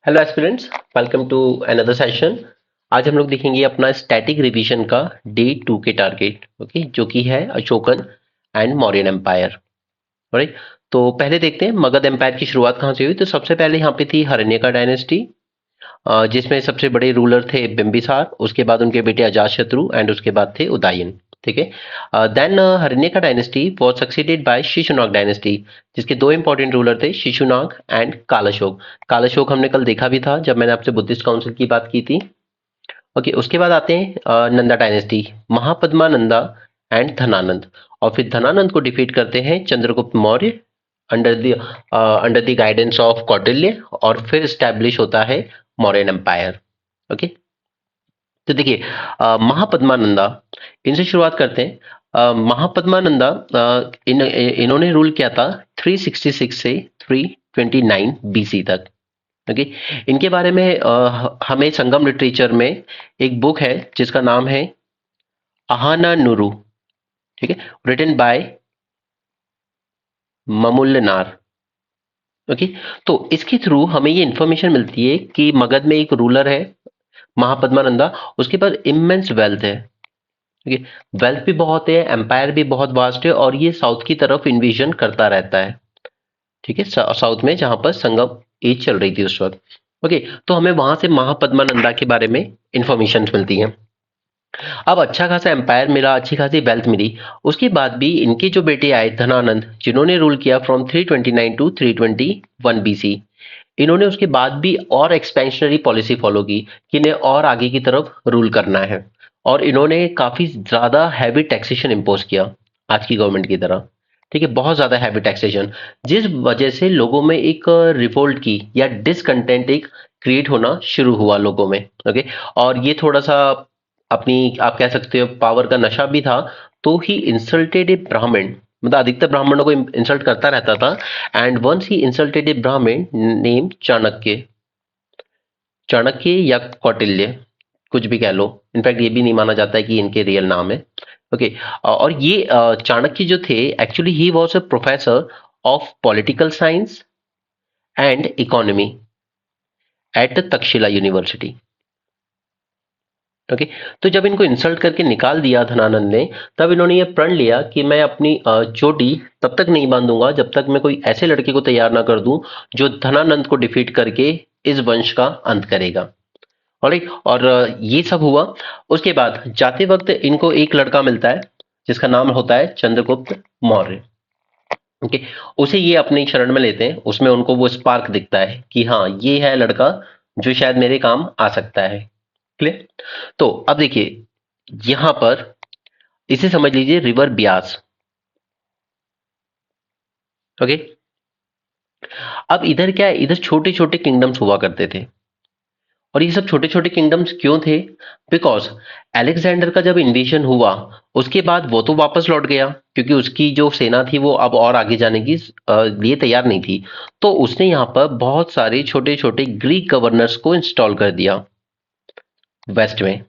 Hello aspirants, welcome to another session. आज हम लोग देखेंगे अपना स्टैटिक रिवीजन का डे 2 के टारगेट, ओके, जो कि है Ashokan and Mauryan empire. Right. तो पहले देखते हैं मगध एम्पायर की शुरुआत कहाँ से हुई। तो सबसे पहले यहाँ पे थी हरण्यका डायनेस्टी, जिसमें सबसे बड़े रूलर थे बिंबिसार, उसके बाद उनके बेटे अजातशत्रु एंड उसके बाद थे उदयन। ठीक है। Then Haryanka dynasty was succeeded by Shishunaga dynasty, जिसके दो इंपॉर्टेंट रूलर थे, शिशुनाग एंड कालाशोक। कालाशोक हमने कल देखा भी था जब मैंने आपसे बुद्धिस्ट काउंसिल की बात की थी। ओके, उसके बाद आते हैं नंदा डायनेस्टी, महापद्मा नंदा एंड धनानंद। और फिर धनानंद को डिफीट करते हैं Chandragupta Maurya under the guidance of Kautilya, और फिर स्टैब्लिश होता है मौर्यन एम्पायर। ओके। तो देखिए, महापद्मानंदा, इनसे शुरुआत करते हैं। महापद्मानंदा, इन्होंने रूल किया था 366 से 329 बीसी तक। ओके। इनके बारे में हमें संगम लिटरेचर में एक बुक है जिसका नाम है अहाना नुरू। ठीक है, रिटन बाय ममुल्लनार। ओके। तो इसके थ्रू हमें ये इंफॉर्मेशन मिलती है कि मगध में एक रूलर है महापद्मानंदा, उसके पास इमेंस वेल्थ है। ठीक है, वेल्थ भी बहुत है, एम्पायर भी बहुत वास्ट है, और ये साउथ की तरफ इन्विजन करता रहता है। ठीक है, साउथ में जहां पर संगम एज चल रही थी उस वक्त। ओके। तो हमें वहां से महापद्मानंदा के बारे में इंफॉर्मेशन मिलती है। अब अच्छा खासा एम्पायर मिला, अच्छी खासी वेल्थ मिली। उसके बाद भी इनके जो बेटे आए धनानंद, जिन्होंने रूल किया फ्रॉम 329 टू 321 बीसी, इन्होंने उसके बाद भी और एक्सपेंशनरी पॉलिसी फॉलो की कि इन्हें और आगे की तरफ रूल करना है। और इन्होंने काफी ज्यादा हैवी टैक्सेशन इम्पोज किया, आज की गवर्नमेंट की तरह। ठीक है, बहुत ज्यादा हैवी टैक्सेशन, जिस वजह से लोगों में एक रिवोल्ट की या डिसकंटेंट एक क्रिएट होना शुरू हुआ लोगों में। ओके। और ये थोड़ा सा अपनी, आप कह सकते हो, पावर का नशा भी था। तो ही इंसल्टेड ए ब्राह्मण, मतलब अधिकतर ब्राह्मणों को इंसल्ट करता रहता था। एंड वंस ही इंसल्टेड ए ब्राह्मण नेम चाणक्य, चाणक्य या कौटिल्य, कुछ भी कह लो। इनफैक्ट ये भी नहीं माना जाता है कि इनके रियल नाम है। ओके। और ये चाणक्य जो थे, actually he was a professor of political science and economy eight Takshashila university. Okay. तो जब इनको इंसल्ट करके निकाल दिया धनानंद ने, तब इन्होंने ये प्रण लिया कि मैं अपनी चोटी तब तक नहीं बांधूंगा जब तक मैं कोई ऐसे लड़के को तैयार ना कर दूं जो धनानंद को डिफीट करके इस वंश का अंत करेगा। ऑलराइट। और ये सब हुआ। उसके बाद जाते वक्त इनको एक लड़का मिलता है जिसका नाम होता है चंद्रगुप्त मौर्य। ओके। उसे ये अपनी शरण में लेते हैं, उसमें उनको वो स्पार्क दिखता है कि हाँ, ये है लड़का जो शायद मेरे काम आ सकता है। क्लियर। तो अब देखिए, यहां पर इसे समझ लीजिए रिवर ब्यास। ओके। अब इधर क्या है, इधर छोटे छोटे किंगडम्स हुआ करते थे। और ये सब छोटे छोटे किंगडम्स क्यों थे? बिकॉज अलेक्जेंडर का जब इन्वेजन हुआ, उसके बाद वो तो वापस लौट गया, क्योंकि उसकी जो सेना थी वो अब और आगे जाने की लिए तैयार नहीं थी। तो उसने यहाँ पर बहुत सारे छोटे छोटे ग्रीक गवर्नर्स को इंस्टॉल कर दिया वेस्ट में।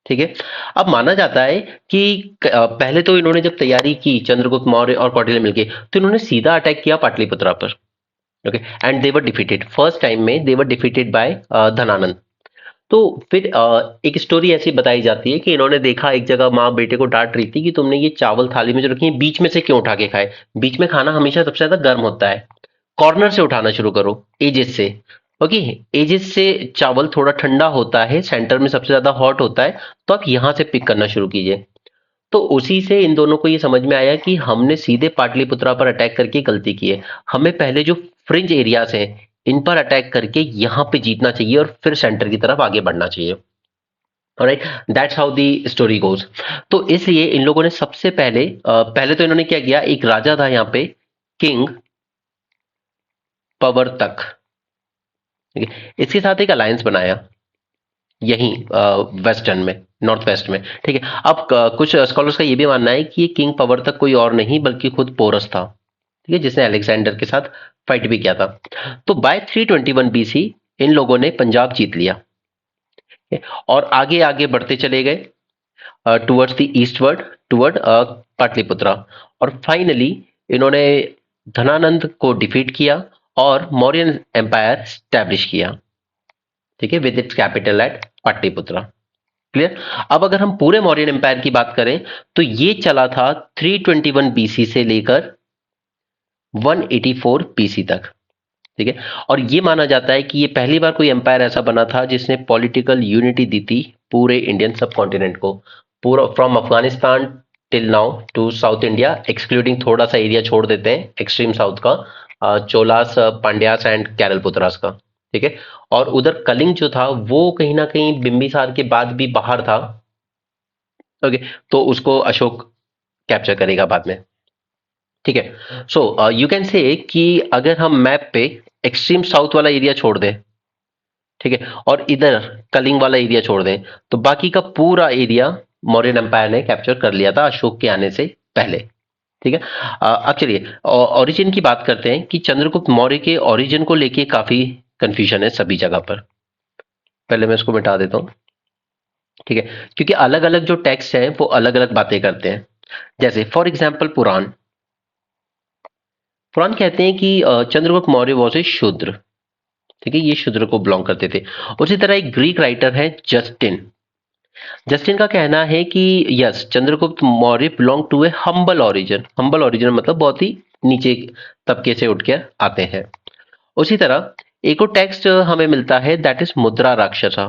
ठीक है। अब माना जाता है कि पहले तो इन्होंने जब तैयारी की चंद्रगुप्त मौर्य और कौटिल्य मिलके, तो इन्होंने सीधा अटैक किया पाटलिपुत्रा पर। Okay. And they were defeated, first time में दे वर डिफीटेड बाय धनानंद। तो फिर एक स्टोरी ऐसी बताई जाती है कि इन्होंने देखा एक जगह माँ बेटे को डांट रही थी कि तुमने ये चावल थाली में जो रखी है बीच में से क्यों उठा के खाए। बीच में खाना हमेशा सबसे ज्यादा गर्म होता है, कॉर्नर से उठाना शुरू करो, एजेस से। ओके। एजेस से चावल थोड़ा ठंडा होता है, सेंटर में सबसे ज्यादा हॉट होता है, तो आप यहां से पिक करना शुरू कीजिए। तो उसी से इन दोनों को ये समझ में आया कि हमने सीधे पाटलिपुत्रा पर अटैक करके गलती की है। हमें पहले जो फ्रिंज एरियाज हैं इन पर अटैक करके यहाँ पे जीतना चाहिए और फिर सेंटर की तरफ आगे बढ़ना चाहिए। Alright, that's how the story goes. तो इसलिए इन लोगों ने सबसे पहले पहले तो इन्होंने क्या किया, एक राजा था यहाँ पे, किंग पवर्तक। ठीक है, इसके साथ एक अलायंस बनाया यहीं वेस्टर्न में, नॉर्थ वेस्ट में। ठीक है। अब कुछ स्कॉलर्स का ये भी मानना है कि ये किंग पवर्तक कोई और नहीं बल्कि खुद पोरस था। ठीक है, जिसने अलेक्जेंडर के साथ फाइट भी किया था। तो बाय 321 बीसी इन लोगों ने पंजाब जीत लिया। और आगे आगे बढ़ते चले गए towards the eastward, toward Pataliputra. और फाइनली इन्होंने धनानंद को डिफीट किया और मौर्यन एम्पायर स्टैब्लिश किया। ठीक है, with its capital at Pataliputra. Clear. अब अगर हम पूरे मौर्यन एम्पायर की बात करें तो ये चला था 321 बीसी से लेकर 184 बीसी तक। ठीक है, और ये माना जाता है कि ये पहली बार कोई एम्पायर ऐसा बना था जिसने पॉलिटिकल यूनिटी दी थी पूरे इंडियन सब कॉन्टिनेंट को, पूरा from Afghanistan till now to south India, excluding थोड़ा सा एरिया छोड़ देते हैं एक्सट्रीम साउथ का, चोलास, पांड्यास एंड कैरलपुत्रास का। ठीक है, और उधर कलिंग जो था वो कहीं ना कहीं बिंबिसार के बाद भी बाहर था। ओके, तो उसको अशोक कैप्चर करेगा बाद में। ठीक है, सो यू कैन से कि अगर हम मैप पे एक्सट्रीम साउथ वाला एरिया छोड़ दें, ठीक है, और इधर कलिंग वाला एरिया छोड़ दें, तो बाकी का पूरा एरिया मौर्यन एम्पायर ने कैप्चर कर लिया था अशोक के आने से पहले। ठीक है, अब चलिए ओरिजिन की बात करते हैं कि चंद्रगुप्त मौर्य के ओरिजिन को लेके काफी कंफ्यूजन है सभी जगह पर। पहले मैं इसको मिटा देता हूं। ठीक है, क्योंकि अलग अलग जो टेक्स्ट हैं वो अलग अलग बातें करते हैं। जैसे फॉर एग्जाम्पल पुराण, पुराण कहते हैं कि चंद्रगुप्त मौर्य वॉज ए शूद्र। ठीक है, ये शूद्र को बिलोंग करते थे। उसी तरह एक ग्रीक राइटर है जस्टिन, जस्टिन का कहना है कि yes Chandragupta Maurya belong to a humble origin. Humble origin मतलब बहुत ही नीचे तबके से उठ के आते हैं। उसी तरह एक और टेक्स्ट हमें मिलता है that is Mudra Rakshasa.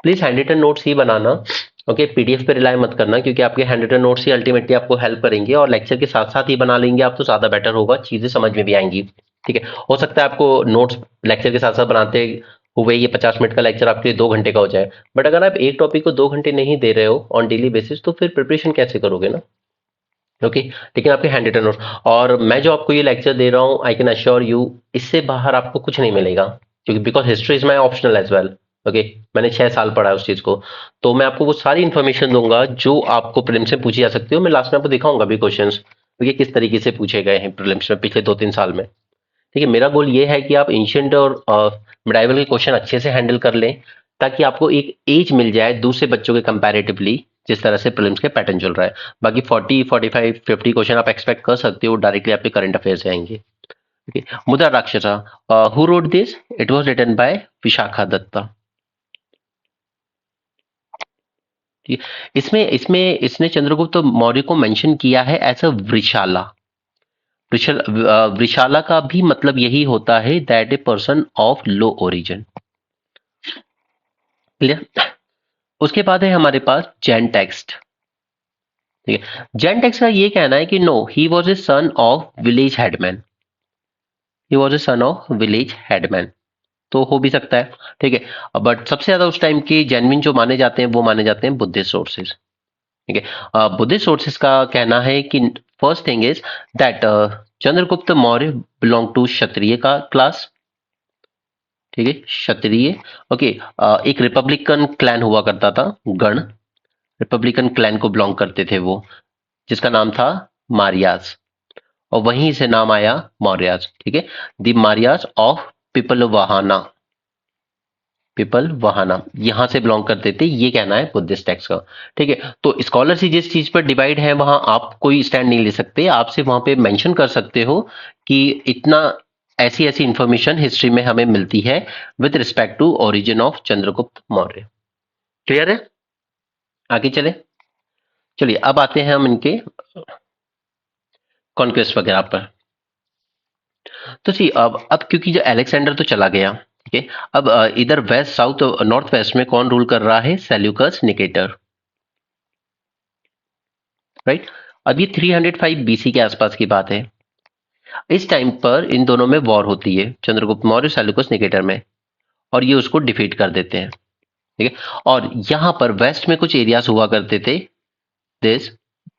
Please hand written notes ही बनाना। ओके, पीडीएफ पे रिलाय मत करना, क्योंकि आपके हैंड रिटन नोट्स ही अल्टीमेटली आपको हेल्प करेंगे, और लेक्चर के साथ साथ ही बना लेंगे आप तो ज्यादा बेटर होगा, चीजें समझ में भी आएंगी। ठीक है, हो सकता है आपको नोट्स लेक्चर के साथ साथ बनाते हुए ये 50 मिनट का लेक्चर आपके लिए 2 घंटे का हो जाए, बट अगर आप एक टॉपिक को 2 घंटे नहीं दे रहे हो ऑन डेली बेसिस तो फिर प्रिपरेशन कैसे करोगे ना। ओके, लेकिन आपके हैंड रिटन नोट, और मैं जो आपको ये लेक्चर दे रहा हूँ आई कैन अश्योर यू इससे बाहर आपको कुछ नहीं मिलेगा, क्योंकि because history is my optional as well. Okay, मैंने 6 साल पढ़ा है उस चीज को, तो मैं आपको वो सारी इन्फॉर्मेशन दूंगा जो आपको प्रीलिम्स में पूछी जा सकती हो। मैं लास्ट में आपको दिखाऊंगा भी क्वेश्चंस ये किस तरीके से पूछे गए हैं प्रीलिम्स में पिछले 2-3 साल में। ठीक है, मेरा गोल ये है कि आप एंशिएंट और मिडाइवल के क्वेश्चन अच्छे से हैंडल कर लें, ताकि आपको एक एज मिल जाए दूसरे बच्चों के कंपैरेटिवली जिस तरह से प्रीलिम्स के पैटर्न चल रहा है। बाकी 40, 45, 50 क्वेश्चन आप एक्सपेक्ट कर सकते हो डायरेक्टली आपके करंट अफेयर से आएंगे। Okay, Mudra Rakshasa, who wrote this? It was written by Vishakha Datta. ठीक है, इसमें इसमें इसने चंद्रगुप्त मौर्य को मेंशन किया है एज अ वृषाला। वृषाला का भी मतलब यही होता है that a person of low origin. Clear. उसके बाद है हमारे पास जैन टेक्स्ट। ठीक है, जैन टेक्स्ट का ये कहना है कि no he was a son of village headman. He was a son of village headman, तो हो भी सकता है। ठीक है, बट सबसे ज्यादा उस टाइम के जेन्युइन जो माने जाते हैं वो माने जाते हैं बुद्धिस्ट सोर्सेज। ठीक है, बुद्धिस्ट सोर्सेज का कहना है कि first thing is that Chandragupta Maurya belong to Kshatriya का क्लास। ठीक है, क्षत्रिय। ओके, एक रिपब्लिकन क्लैन हुआ करता था, गण रिपब्लिकन क्लैन को बिलोंग करते थे वो, जिसका नाम था मारियास, और वहीं से नाम आया मौर्यास। ठीक है, द मारियास ऑफ पिपलवाहाना, पीपल वहाना यहां से बिलोंग करते थे, ये कहना है बुद्धिस्ट टेक्स्ट का। ठीक है, तो स्कॉलर्स ही जिस चीज पर डिवाइड है वहां आप कोई स्टैंड नहीं ले सकते, आप सिर्फ वहां पे मेंशन कर सकते हो कि इतना ऐसी ऐसी इंफॉर्मेशन हिस्ट्री में हमें मिलती है with respect to origin of Chandragupta Maurya. Clear है, आगे चले। चलिए अब आते हैं हम इनके कॉन्क्वेस्ट वगैरह पर। तो सी अब क्योंकि जो अलेक्जेंडर तो चला गया, ठीक है, अब इधर वेस्ट साउथ नॉर्थ वेस्ट में कौन रूल कर रहा है? Seleucus Nicator. राइट, अब ये 305 बीसी के आसपास की बात है। इस टाइम पर इन दोनों में वॉर होती है, चंद्रगुप्त मौर्य सेल्यूकस निकेटर में, और ये उसको डिफीट कर देते हैं। ठीक है, और यहां पर वेस्ट में कुछ एरियाज हुआ करते थे, दिस,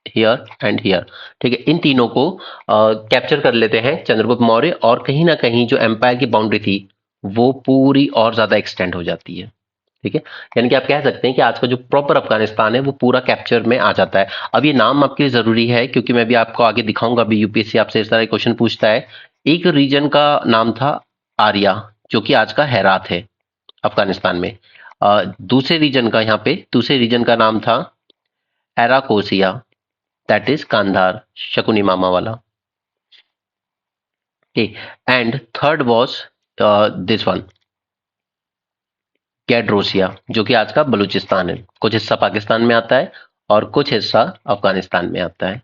हियर एंड हियर। ठीक है, इन तीनों को कैप्चर कर लेते हैं चंद्रगुप्त मौर्य, और कहीं ना कहीं जो एम्पायर की बाउंड्री थी वो पूरी और ज्यादा एक्सटेंड हो जाती है। ठीक है, यानी कि आप कह सकते हैं कि आज का जो प्रॉपर अफगानिस्तान है वो पूरा कैप्चर में आ जाता है। अब ये नाम आपके लिए जरूरी है क्योंकि मैं भी आपको आगे दिखाऊंगा, अभी यूपीएससी आपसे इस तरह क्वेश्चन पूछता है। एक रीजन का नाम था आर्या, जो कि आज का हेरात है अफगानिस्तान में। दूसरे रीजन का, यहाँ पे दूसरे रीजन का नाम था Arachosia, that is Kandahar, Shakuni मामा वाला। And third was this one, Gedrosia, जो कि आज का बलूचिस्तान है। कुछ हिस्सा पाकिस्तान में आता है और कुछ हिस्सा अफगानिस्तान में आता है।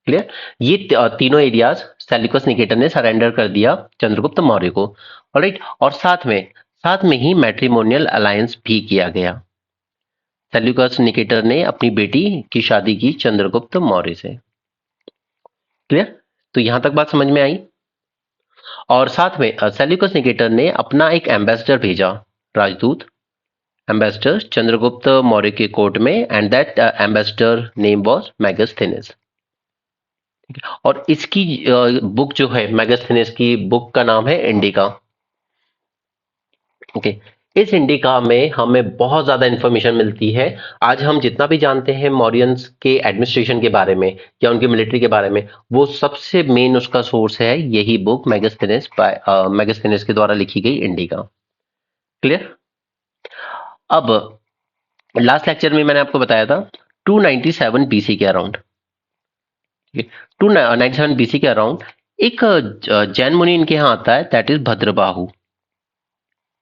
क्लियर? ये तीनों एरियाज सेल्यूकस निकेटर ने सरेंडर कर दिया चंद्रगुप्त मौर्य को। ऑलराइट, और साथ में ही मैट्रिमोनियल अलायंस भी किया गया। सेल्यूकस निकेटर ने अपनी बेटी की शादी की चंद्रगुप्त मौर्य से। क्लियर? तो यहां तक बात समझ में आई। और साथ में सेल्यूकस निकेटर ने अपना एक एम्बेसडर भेजा, राजदूत एम्बेसडर चंद्रगुप्त मौर्य के कोर्ट में, and that ambassador name was Megasthenes. और इसकी बुक जो है, मैगस्थीनिस की बुक का नाम है इंडिका। ओके, इस इंडिका में हमें बहुत ज्यादा इंफॉर्मेशन मिलती है। आज हम जितना भी जानते हैं मौर्यंस के एडमिनिस्ट्रेशन के बारे में या उनकी मिलिट्री के बारे में, वो सबसे मेन उसका सोर्स है यही बुक मैगस्थीनिस के द्वारा लिखी गई इंडिका। क्लियर? अब लास्ट लेक्चर में मैंने आपको बताया था 297 बीसी के अराउंड, 297 बीसी के अराउंड एक जैन मुनि इनके यहाँ आता है, दैट इज भद्रबाहु।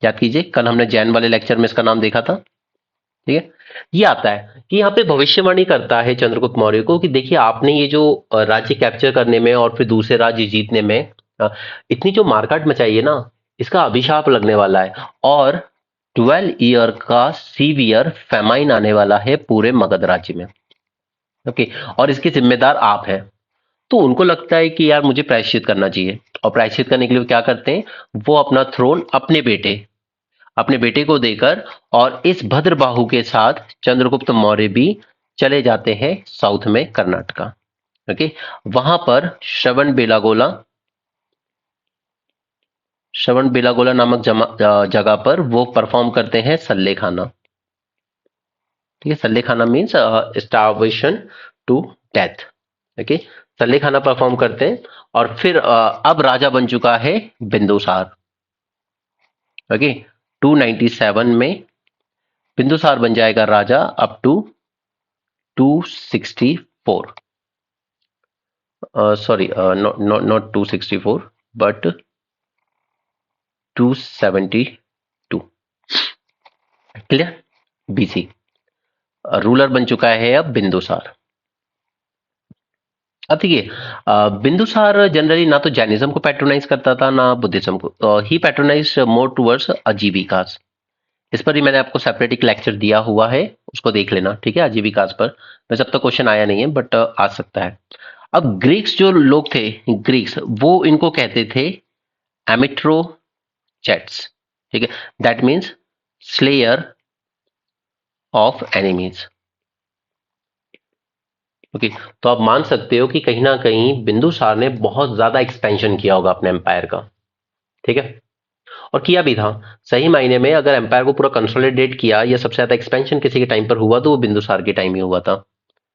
याद कीजिए, कल हमने जैन वाले लेक्चर में इसका नाम देखा था। ठीक है, ये आता है कि यहाँ पे भविष्यवाणी करता है चंद्रगुप्त मौर्य को कि देखिए, आपने ये जो राज्य कैप्चर करने में और फिर दूसरे राज्य जीतने में इतनी जो मारकाट मचाई है ना, इसका अभिशाप लगने वाला है और 12 ईयर का सीवियर फेमाइन आने वाला है पूरे मगध राज्य में। ओके, और इसके जिम्मेदार आप हैं। तो उनको लगता है कि यार मुझे प्रायश्चित करना चाहिए, और प्रायश्चित करने के लिए वो क्या करते हैं, वो अपना थ्रोन अपने बेटे को देकर और इस भद्रबाहु के साथ चंद्रगुप्त मौर्य भी चले जाते हैं साउथ में कर्नाटका। ओके, वहां पर श्रवण बेलागोला नामक जगह पर वो परफॉर्म करते हैं सल्ले खाना। ठीक है, sallekhana means starvation to death. Okay, sallekhana perform करते हैं और फिर अब राजा बन चुका है बिंदुसार। ओके, 297 में बिंदुसार बन जाएगा राजा up to 264, sorry not 264 but 272। Clear? BC ruler बन चुका है अब बिंदुसार। अब देखिए, बिंदुसार जनरली ना तो जैनिज्म को पैट्रोनाइज करता था ना बुद्धिज्म को, ही पैट्रोनाइज मोर टूवर्ड्स आजीविकास। इस पर ही मैंने आपको सेपरेट एक लेक्चर दिया हुआ है, उसको देख लेना। ठीक है, आजीविकास पर वैसे अब तक क्वेश्चन आया नहीं है बट आ सकता है। अब ग्रीक्स जो लोग थे, ग्रीक्स, वो इनको कहते थे एमिट्रोचेट्स। ठीक है, that means slayer of enemies. Okay, तो आप मान सकते हो कि कहीं ना कहीं बिंदुसार ने बहुत ज्यादा एक्सपेंशन किया होगा अपने एम्पायर का। ठीक है, और किया भी था। सही मायने में अगर एम्पायर को पूरा कंसोलिडेट किया या सबसे ज्यादा एक्सपेंशन किसी के टाइम पर हुआ तो वो बिंदुसार के टाइम ही हुआ था।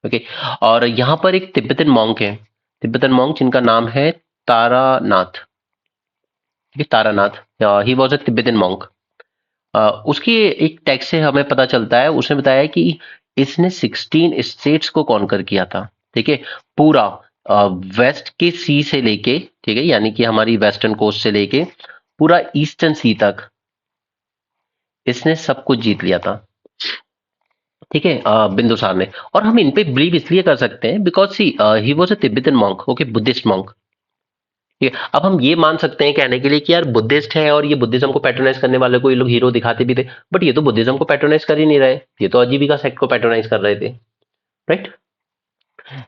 ओके, और यहां पर एक तिब्बतन मॉन्क है, तिब्बतन मॉन्क जिनका नाम है तारानाथ। ठीक है, तारानाथ, ही वॉज अ तिब्बतन मॉन्क। उसके एक टेक्स्ट से हमें पता चलता है, उसने बताया कि इसने 16 स्टेट्स को कॉन्कर किया था। ठीक है, पूरा वेस्ट के सी से लेके, ठीक है, यानी कि हमारी वेस्टर्न कोस्ट से लेके पूरा ईस्टर्न सी तक इसने सब कुछ जीत लिया था। ठीक है, बिंदुसार ने। और हम इन पे बिलीव इसलिए कर सकते हैं because see he was a Tibetan monk, okay, Buddhist monk. ठीक है, अब हम ये मान सकते हैं कहने के लिए कि यार बुद्धिस्ट है और ये बुद्धिज्म को पैट्रोनाइज करने वाले को ये लोग हीरो दिखाते भी थे, बट ये तो बुद्धिज्म को पैट्रोनाइज कर ही नहीं रहे, ये तो आजीविका सेक्ट को पैट्रोनाइज कर रहे थे। राइट?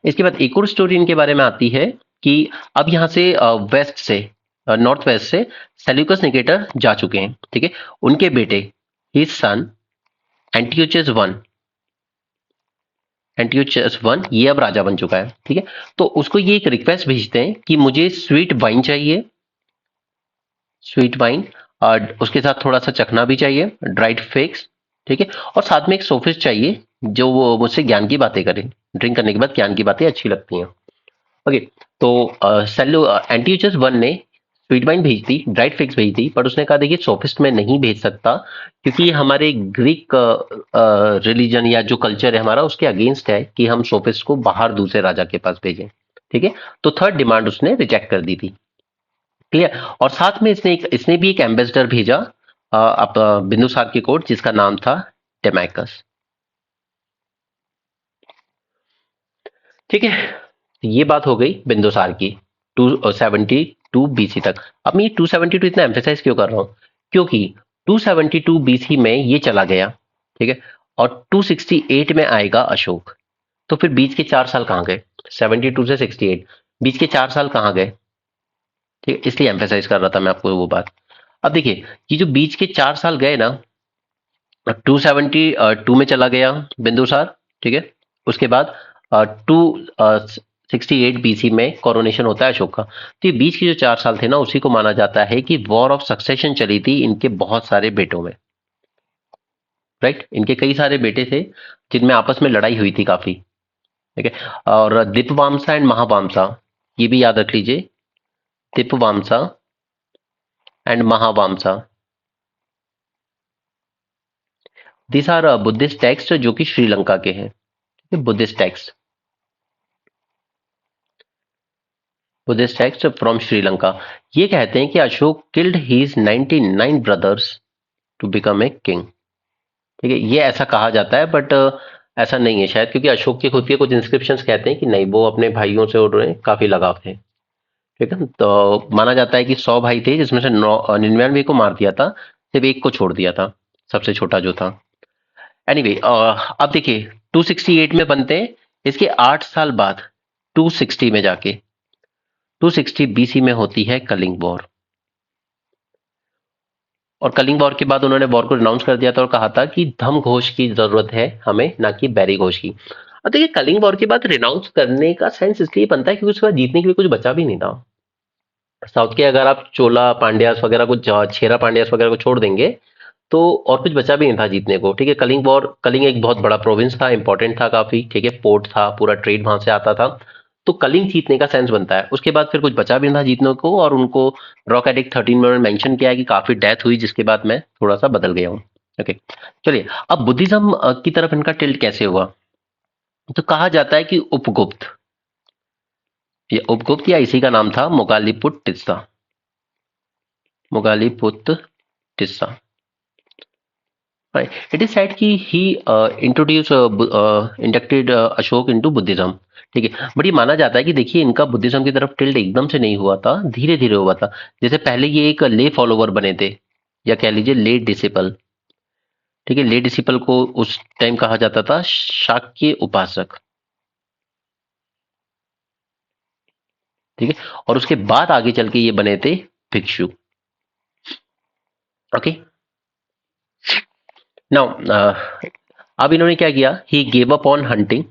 इसके बाद एक और स्टोरी इनके बारे में आती है कि अब यहाँ से वेस्ट से, नॉर्थ वेस्ट से सेल्यूकस निकेटर जा चुके हैं। ठीक है, उनके बेटे, हिज सन एंटियोचस वन, एंटियोचस वन, ये अब राजा बन चुका है। ठीक है, तो उसको ये एक रिक्वेस्ट भेजते हैं कि मुझे स्वीट वाइन चाहिए, स्वीट वाइन, और उसके साथ थोड़ा सा चखना भी चाहिए, ड्राइड फिग्स। ठीक है, और साथ में एक सोफिस्ट चाहिए जो वो मुझसे ज्ञान की बातें करे, ड्रिंक करने के बाद ज्ञान की बातें अच्छी लगती हैं। ओके, तो सेल्यू एंटियोचस वन ने स्वीट वाइन भेज दी, ड्राइड फिग्स भेज दी, पर उसने कहा देखिए सोफिस्ट में नहीं भेज सकता क्योंकि ये हमारे ग्रीक रिलीजन या जो कल्चर है हमारा उसके अगेंस्ट है कि हम सोफिस्ट को बाहर दूसरे राजा के पास भेजें। ठीक है, तो थर्ड डिमांड उसने रिजेक्ट कर दी थी। क्लियर। और साथ में इसने भी एक एम्बेसडर भेजा बिंदुसार की कोर्ट, जिसका नाम था टेमाइकस। ठीक है, ये बात हो गई बिंदुसार की 272 बीसी तक। अब मैं ये 272 इतना एम्फेसाइज क्यों कर रहा हूं, क्योंकि 272 बीसी में ये चला गया, ठीक है, और 268 में आएगा अशोक। तो फिर बीच के 4 साल कहां गए, 72 से 68, बीच के 4 साल कहां गए, ठीक है, इसलिए एम्फेसाइज कर रहा था मैं आपको वो बात। अब देखिए, ये जो बीच के 4 साल गए ना, 272 में चला गया बिंदुसार, ठीक है, उसके बाद 268 बीसी में कोरोनेशन होता है अशोक का। तो ये बीच के जो 4 साल थे ना, उसी को माना जाता है कि वॉर ऑफ सक्सेशन चली थी इनके बहुत सारे बेटों में, राइट। इनके कई सारे बेटे थे जिनमें आपस में लड़ाई हुई थी काफी, ठीक है। और दीपवामसा एंड महावामसा, ये भी याद रख लीजिए, Dipavamsa and Mahavamsa, this are Buddhist text जो कि श्रीलंका के हैं, Buddhist text, Buddhist text from Sri Lanka. ये कहते हैं कि Ashoka killed his 99 brothers to become a king, ठीक है, ये ऐसा कहा जाता है, बट ऐसा नहीं है शायद, क्योंकि अशोक के खुद के कुछ इंस्क्रिप्शंस कहते हैं कि नहीं, वो अपने भाइयों से और काफी लगाव थे, ठीक है। तो माना जाता है कि 100 भाई थे, जिसमें से 99 को मार दिया था, सिर्फ एक को छोड़ दिया था, सबसे छोटा जो था। एनीवे अब देखिए 268 में बनते हैं, इसके 8 साल बाद 260 में जाके 260 बीसी में होती है कलिंग वॉर। और कलिंग वॉर के बाद उन्होंने वॉर को रिनाउंस कर दिया था और कहा था कि धम घोष की जरूरत है हमें, ना कि बैरी घोष की। अब देखिए, कलिंग वॉर के बाद रिनाउंस करने का सेंस इसलिए बनता है क्योंकि उसके बाद जीतने के लिए कुछ बचा भी नहीं था। साउथ के अगर आप चोला पांड्यास वगैरह को, छेरा पांड्यास वगैरह को छोड़ देंगे, तो और कुछ बचा भी नहीं था जीतने को, ठीक है। कलिंग एक बहुत बड़ा प्रोविंस था, इंपॉर्टेंट था काफी, ठीक है, पोर्ट था, पूरा ट्रेड वहां से आता था, तो कलिंग जीतने का सेंस बनता है। उसके बाद फिर कुछ बचा भी नहीं था जीतने को, और उनको रॉक एडिक्ट 13 में उन्होंने मेंशन किया है कि काफी डेथ हुई, जिसके बाद मैं थोड़ा सा बदल गया हूँ। ओके, चलिए, अब बुद्धिज्म की तरफ इनका टिल्ट कैसे हुआ, तो कहा जाता है कि उपगुप्त, ये उपगुप्त या इसी का नाम था मोगालीपुट Tissa, मोगालीपुत Tissa, right, it is said कि he introduced inducted Ashok into Buddhism, ठीक है। बट ये माना जाता है कि देखिए, इनका बुद्धिज्म की तरफ टिल्ट एकदम से नहीं हुआ था, धीरे धीरे हुआ था। जैसे पहले ये एक ले फॉलोवर बने थे, या कह लीजिए ले डिसिपल, ठीक है। ले डिसिपल को उस टाइम कहा जाता था शाक्य उपासक, ठीक है। और उसके बाद आगे चल के ये बने थे भिक्षु। ओके, नाउ अब इन्होंने क्या किया, he gave up on hunting,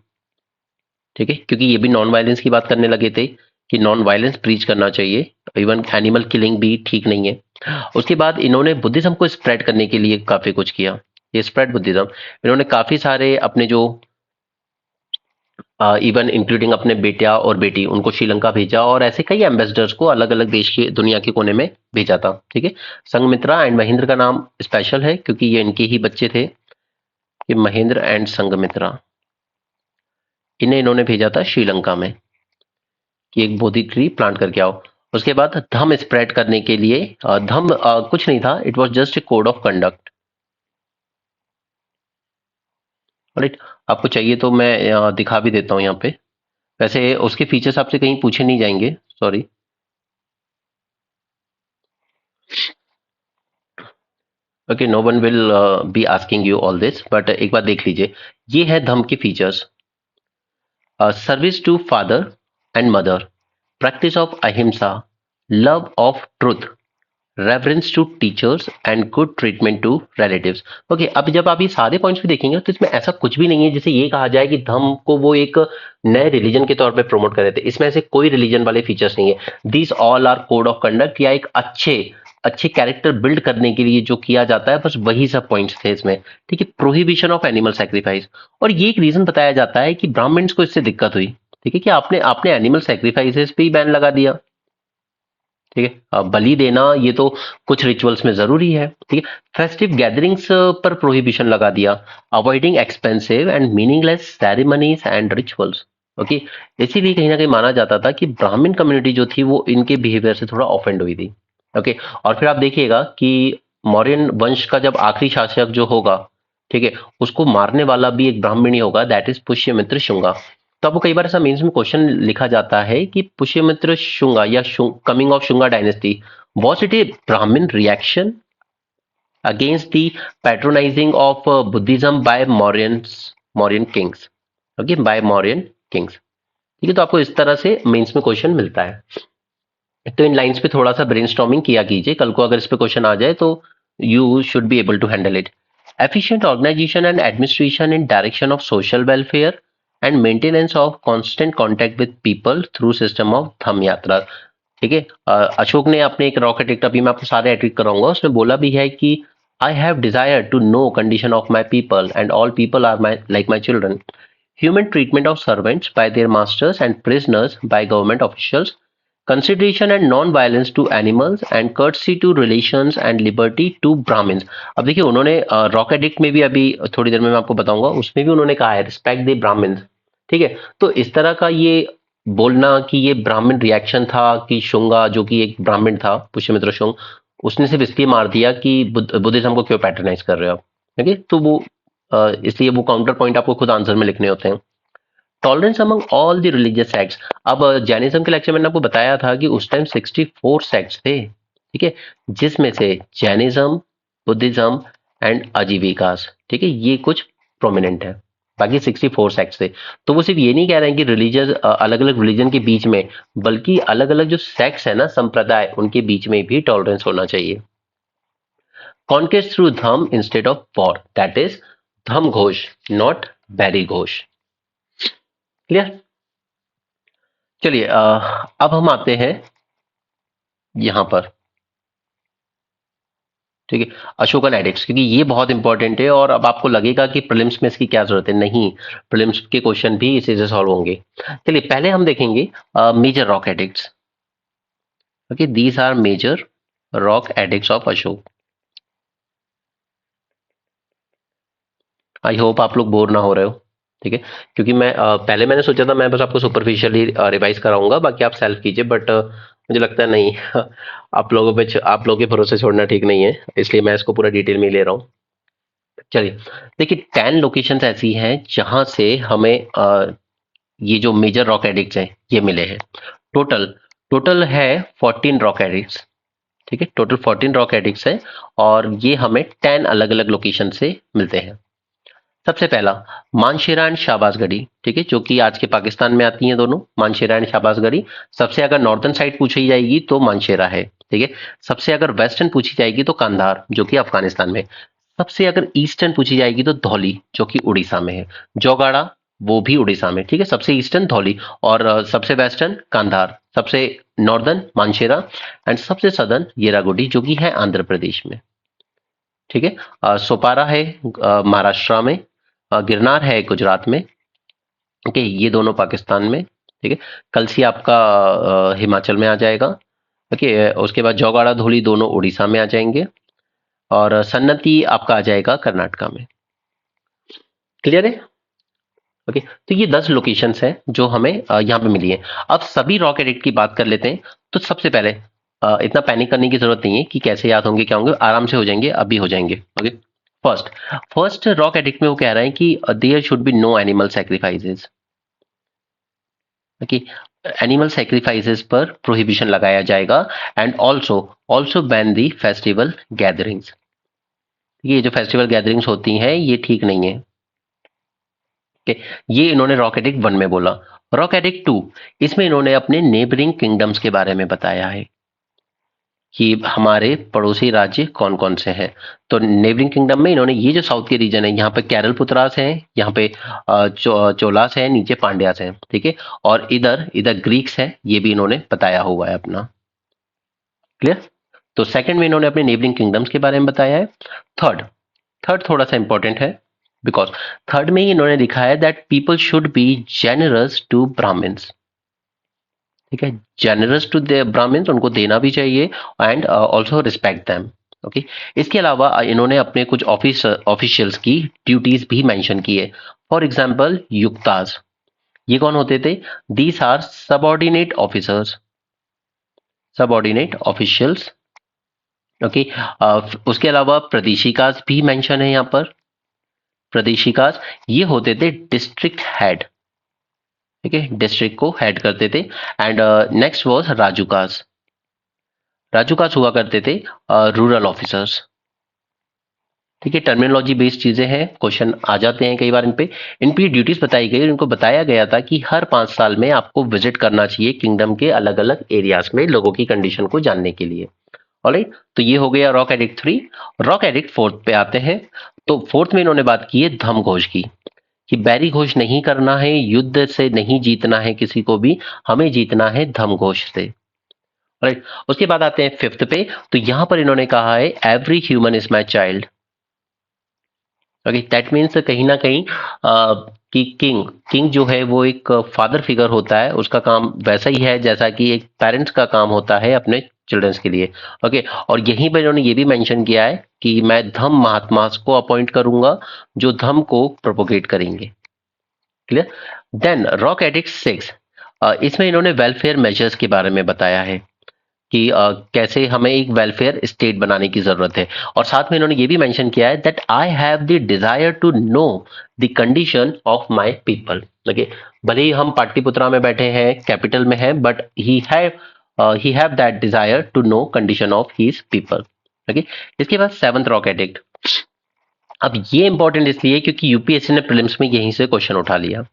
ठीक है, क्योंकि ये भी नॉन वायलेंस की बात करने लगे थे कि नॉन वायलेंस प्रीच करना चाहिए, इवन एनिमल किलिंग भी ठीक नहीं है। उसके बाद इन्होंने बुद्धिज्म को स्प्रेड करने के लिए काफी कुछ किया, ये स्प्रेड बुद्धिज्म। इन्होंने काफी सारे अपने जो इवन इंक्लूडिंग अपने बेटा और बेटी, उनको श्रीलंका भेजा, और ऐसे कई एम्बेसडर्स को अलग अलग देश के, दुनिया के कोने में भेजा था, ठीक है। संघमित्रा एंड महेंद्र का नाम स्पेशल है क्योंकि ये इनके ही बच्चे थे, ये महेंद्र एंड संघमित्रा, इन्हें इन्होंने भेजा था श्रीलंका में कि एक बोधि ट्री प्लांट करके आओ। उसके बाद धम्म स्प्रेड करने के लिए, धम्म कुछ नहीं था, it was just a code of conduct, right. आपको चाहिए तो मैं दिखा भी देता हूं यहाँ पे, वैसे उसके फीचर्स आपसे कहीं पूछे नहीं जाएंगे, sorry. Okay, no one will be asking you all this, but एक बार देख लीजिए, ये है धम्म के features. Service to father and mother, practice of ahimsa, love of truth, reference to teachers and good treatment to relatives. Okay, अब जब आप ये सारे पॉइंट्स भी देखेंगे तो इसमें ऐसा कुछ भी नहीं है जिसे ये कहा जाए कि धम्म को वो एक नए रिलीजन के तौर पे प्रमोट कर रहे थे। इसमें ऐसे कोई रिलीजन वाले फीचर्स नहीं है, these all R code of conduct, या एक अच्छे अच्छे कैरेक्टर बिल्ड करने के लिए जो किया जाता है, बस वही सब पॉइंट्स थे इसमें, ठीक है। प्रोहिबिशन ऑफ एनिमल सैक्रिफाइस, और ये एक रीजन बताया जाता है कि ब्राह्मण्स को इससे दिक्कत हुई, ठीक है, कि आपने आपने एनिमल सैक्रिफाइसेस पे ही बैन लगा दिया, ठीक है। बलि देना ये तो कुछ रिचुअल्स में जरूरी है, ठीक है। फेस्टिव गैदरिंग्स पर प्रोहिबिशन लगा दिया, avoiding expensive and meaningless ceremonies and rituals, okay. इसीलिए कहीं ना कहीं माना जाता था कि ब्राह्मण कम्युनिटी जो थी वो इनके बिहेवियर से थोड़ा ऑफेंड हुई थी। ओके। और फिर आप देखिएगा कि मौर्यन वंश का जब आखिरी शासक जो होगा, ठीक है, उसको मारने वाला भी एक ब्राह्मण ही होगा, दैट इज पुष्यमित्र शुंगा। तो आपको कई बार ऐसा मेंस में क्वेश्चन लिखा जाता है कि पुष्यमित्र शुंगा या coming of Shunga dynasty, was it a Brahmin reaction against the patronizing of Buddhism by Mauryan kings? Okay, by Mauryan kings. ठीक है, तो आपको इस तरह से मेंस में क्वेश्चन मिलता है। तो इन लाइंस पे थोड़ा सा ब्रेनस्टॉर्मिंग किया कीजिए, कल को अगर इस पे क्वेश्चन आ जाए तो you should be able to handle it. Efficient organisation and administration in direction of social welfare and maintenance of constant contact with people through system of Dhamma yatra. ठीक है, अशोक ने अपने एक रॉकेट एडिक्ट, अभी मैं आपको सारे एडिक्ट कराऊंगा, उसने बोला भी है कि I have desire to know condition of my people and all people are my like my children. Human treatment of servants by their masters and prisoners by government officials, consideration and non-violence to animals and courtesy to relations and liberty to Brahmins। अब देखिए उन्होंने rock edict में भी, अभी थोड़ी देर में मैं आपको बताऊंगा, उसमें भी उन्होंने कहा है रिस्पेक्ट द ब्राह्मण्स। ठीक है, तो इस तरह का ये बोलना कि ये ब्राह्मण रिएक्शन था कि शुंगा जो कि एक ब्राह्मण था, पुष्यमित्र शुंग, उसने सिर्फ इसलिए मार दिया कि बुद्धिज्म को क्यों पैट्रनाइज कर रहे हो आप। ठीक है, तो वो इसलिए वो काउंटर पॉइंट आपको खुद आंसर में लिखने होते हैं। Tolerance among all the religious sects. अब जैनिज्म के लेक्चर में मैंने आपको बताया था कि उस टाइम 64 सेक्ट्स थे, ठीक है, जिसमें से जैनिज्म, बुद्धिज्म एंड अजीविकास, ठीक है, ये कुछ प्रोमिनेंट है, बाकी 64 सेक्ट्स थे। तो वो सिर्फ ये नहीं कह रहे हैं कि रिलीजियस अलग अलग रिलीजन के बीच में, बल्कि अलग अलग जो सेक्ट्स है ना, संप्रदाय, उनके बीच में भी टॉलरेंस होना चाहिए। Conquest through Dhamma instead of war, that is Dhamma ghosh, not Bheri ghosh. Clear? चलिए अब हम आते हैं यहां पर, ठीक है, अशोकन एडिक्ट्स, क्योंकि ये बहुत इंपॉर्टेंट है और अब आपको लगेगा कि प्रीलिम्स में इसकी क्या जरूरत है। नहीं, प्रीलिम्स के क्वेश्चन भी इसी से सॉल्व होंगे। चलिए पहले हम देखेंगे major rock edicts. Okay, these are major rock edicts of Ashoka. I hope आप लोग बोर ना हो रहे हो, ठीक है, क्योंकि मैं पहले मैंने सोचा था मैं बस आपको सुपरफिशियली रिवाइज कराऊंगा, बाकी आप सेल्फ कीजिए, बट मुझे लगता है नहीं आप लोगों पे, आप लोगों के भरोसे छोड़ना ठीक नहीं है, इसलिए मैं इसको पूरा डिटेल में ही ले रहा हूँ। चलिए देखिए, 10 लोकेशंस ऐसी हैं जहां से हमें ये जो मेजर रॉक एडिक्ट्स हैं ये मिले हैं। टोटल टोटल है 14 रॉक एडिक्ट्स, ठीक है, टोटल 14 रॉक एडिक्ट्स है और ये हमें 10 अलग अलग लोकेशन से मिलते हैं। सबसे पहला मानशेरा एंड शाहबाजगढ़ी, ठीक है, जो कि आज के पाकिस्तान में आती हैं दोनों, मानशेरा एंड शाहबाजगढ़ी। सबसे अगर नॉर्दर्न साइड पूछी जाएगी तो मानशेरा है, ठीक है। सबसे अगर वेस्टर्न पूछी जाएगी तो कांधार, जो कि अफगानिस्तान में। सबसे अगर ईस्टर्न पूछी जाएगी तो धौली, जो कि उड़ीसा में है। जोगाड़ा, वो भी उड़ीसा में, ठीक है। सबसे ईस्टर्न धौली और सबसे वेस्टर्न कांधार, सबसे नॉर्दर्न मानशेरा एंड सबसे सदर्न येरागुडी, जो कि है आंध्र प्रदेश में, ठीक है। सोपारा है महाराष्ट्र में, गिरनार है गुजरात में, ओके, ये दोनों पाकिस्तान में, ठीक है। कलसी आपका हिमाचल में आ जाएगा, ओके। उसके बाद जोगाड़ा धौली दोनों उड़ीसा में आ जाएंगे और सन्नति आपका आ जाएगा कर्नाटका में। क्लियर है? ओके, तो ये 10 लोकेशंस हैं जो हमें यहाँ पे मिली है। अब सभी रॉक एडिक्ट की बात कर लेते हैं। तो सबसे पहले इतना पैनिक करने की जरूरत नहीं है कि कैसे याद होंगे, क्या होंगे, आराम से हो जाएंगे, अभी हो जाएंगे। Okay, first first rock edict में वो कह रहे हैं कि there should be no animal sacrifices. Okay, animal sacrifices पर प्रोहिबिशन लगाया जाएगा and also also ban the festival gatherings. ये जो फेस्टिवल गैदरिंग्स होती हैं ये ठीक नहीं है। ओके, ये इन्होंने रॉक एडिक्ट 1 में बोला। रॉक एडिक्ट 2, इसमें इन्होंने अपने नेबरिंग किंगडम्स के बारे में बताया है कि हमारे पड़ोसी राज्य कौन कौन से हैं। तो नेबरिंग किंगडम में इन्होंने ये जो साउथ के रीजन है, यहाँ पे केरल पुत्रास हैं, यहाँ पे चोलास है, नीचे पांड्यास हैं, ठीक है, और इधर इधर ग्रीक्स है, ये भी इन्होंने बताया हुआ है अपना। क्लियर? तो सेकंड में इन्होंने अपने नेबरिंग किंगडम्स के बारे में बताया है। थर्ड थर्ड थोड़ा सा इंपॉर्टेंट है, बिकॉज थर्ड में ही इन्होंने लिखा है that people should be generous to Brahmans, ठीक है, जेनरस टू द ब्राह्मण्स, उनको देना भी चाहिए and also respect them. Okay, इसके अलावा इन्होंने अपने कुछ ऑफिशियल्स की ड्यूटीज भी मेंशन की है। फॉर एग्जांपल युक्ताज, ये कौन होते थे? These are subordinate officers, subordinate officials. Okay, उसके अलावा प्रदेशिकास भी मेंशन है यहाँ पर। प्रदेशिकास ये होते थे डिस्ट्रिक्ट हेड, ठीक है, डिस्ट्रिक्ट को हेड करते थे। एंड नेक्स्ट वाज राजुकास, राजुकास हुआ करते थे रूरल ऑफिसर्स। ठीक है, टर्मिनोलॉजी बेस्ड चीजें हैं, क्वेश्चन आ जाते हैं कई बार इन पे ड्यूटीज बताई गई, इनको बताया गया था कि हर 5 साल में आपको विजिट करना चाहिए किंगडम के अलग अलग एरियाज में लोगों की कंडीशन को जानने के लिए। ऑलराइट, तो ये हो गया रॉक एडिक्ट 3। रॉक एडिक्ट 4 पे आते हैं। तो फोर्थ में इन्होंने बात की है धम घोष की, कि बैरी घोष नहीं करना है, युद्ध से नहीं जीतना है किसी को भी, हमें जीतना है धम घोष से। राइट, उसके बाद आते हैं फिफ्थ पे। तो यहां पर इन्होंने कहा है every human is my child. Okay, that means कहीं ना कहीं कि किंग किंग जो है वो एक फादर फिगर होता है, उसका काम वैसा ही है जैसा कि एक पेरेंट्स का काम होता है अपने चिल्ड्रंस के लिए। ओके, और यहीं पर इन्होंने ये भी मेंशन किया है कि मैं धम महात्मा को अपॉइंट करूंगा जो धम को प्रोपोगेट करेंगे। क्लियर? देन रॉक एडिक्ट 6, इसमें इन्होंने वेलफेयर मेजर्स के बारे में बताया है कि कैसे हमें एक वेलफेयर स्टेट बनाने की जरूरत है। और साथ में इन्होंने ये भी मेंशन किया है that I have the desire to know the condition of my people. Okay, भले ही हम पाटलिपुत्रा में बैठे हैं, कैपिटल में हैं, but he have that desire to know condition of his people. Okay, इसके बाद सेवंथ रॉक एडिक्ट। अब ये इंपॉर्टेंट इसलिए क्योंकि यूपीएससी ने प्रीलिम्स में यहीं से क्वेश्चन उठा लिया।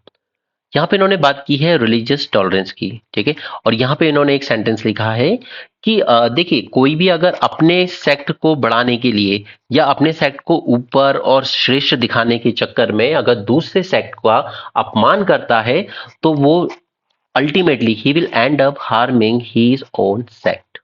यहाँ पे इन्होंने बात की है रिलीजियस टॉलरेंस की, ठीक है, और यहाँ पे इन्होंने एक सेंटेंस लिखा है कि देखिए कोई भी अगर अपने सेक्ट को बढ़ाने के लिए या अपने सेक्ट को ऊपर और श्रेष्ठ दिखाने के चक्कर में अगर दूसरे सेक्ट का अपमान करता है तो वो ultimately he will and up harming his own sect.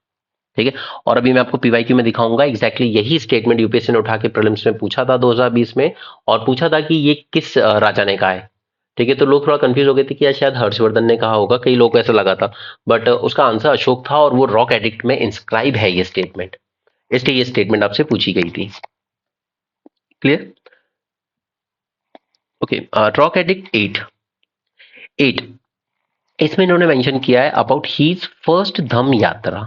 ठीक है, और अभी मैं आपको पीवाईक्यू में दिखाऊंगा एग्जैक्टली यही स्टेटमेंट यूपीएससी ने उठा के प्रीलिम्स में पूछा था 2020 में, और पूछा था कि ये किस राजा ने कहा है। ठीक है, तो लोग थोड़ा कंफ्यूज हो गए थे कि यार शायद हर्षवर्धन ने कहा होगा, कई लोग को ऐसा लगा था, बट उसका आंसर अशोक था और वो रॉक एडिक्ट में इंस्क्राइब है ये स्टेटमेंट, इसलिए ये स्टेटमेंट आपसे पूछी गई थी। क्लियर? ओके, रॉक एडिक्ट 8 इसमें इन्होंने मेंशन किया है अबाउट हीज फर्स्ट धम यात्रा।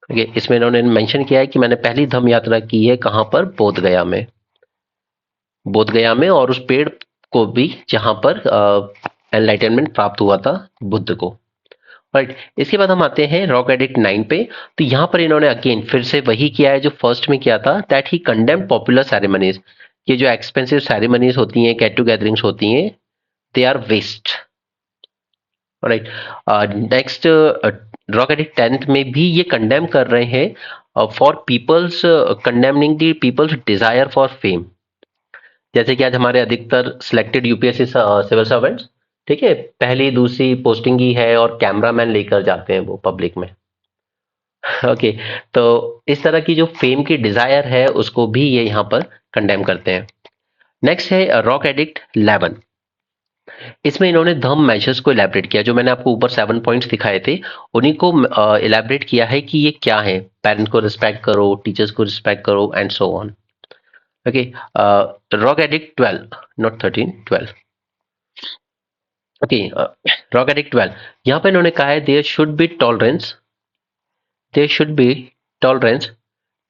ओके, इसमें इन्होंने मेंशन किया है कि मैंने पहली धम यात्रा की है कहां पर? बोध गया में, बोध गया में, और उस पेड़ को भी जहां पर एनलाइटनमेंट प्राप्त हुआ था बुद्ध को। राइट, इसके बाद हम आते हैं रॉक एडिक्ट 9 पे। तो यहां पर इन्होंने अगेन फिर से वही किया है जो फर्स्ट में किया था, that he condemned popular ceremonies. ये जो एक्सपेंसिव सेरेमनीज होती हैं, गेट टू गैदरिंग्स होती हैं, they are waste. Right, next rock edict 10th में भी ये कंडेम कर रहे हैं for peoples, condemning the people's desire for fame. जैसे कि आज हमारे अधिकतर सिलेक्टेड यूपीएससी सिविल सर्वेंट्स, ठीक है, पहली दूसरी पोस्टिंग ही है और कैमरामैन लेकर जाते हैं वो पब्लिक में। ओके, तो इस तरह की जो फेम की डिजायर है उसको भी ये यहाँ पर कंडेम करते हैं। नेक्स्ट है रॉक एडिक्ट 11। इसमें इन्होंने धम मेजर्स को इलेबरेट किया, जो मैंने आपको ऊपर 7 पॉइंट्स दिखाए थे उन्हीं को इलेबरेट किया है कि ये क्या है। पेरेंट्स को रिस्पेक्ट करो, टीचर्स को रिस्पेक्ट करो and so on. Okay, rock edict 12, not 13, 12। Okay, rock edict 12, यहाँ पे इन्होंने कहा है there should be tolerance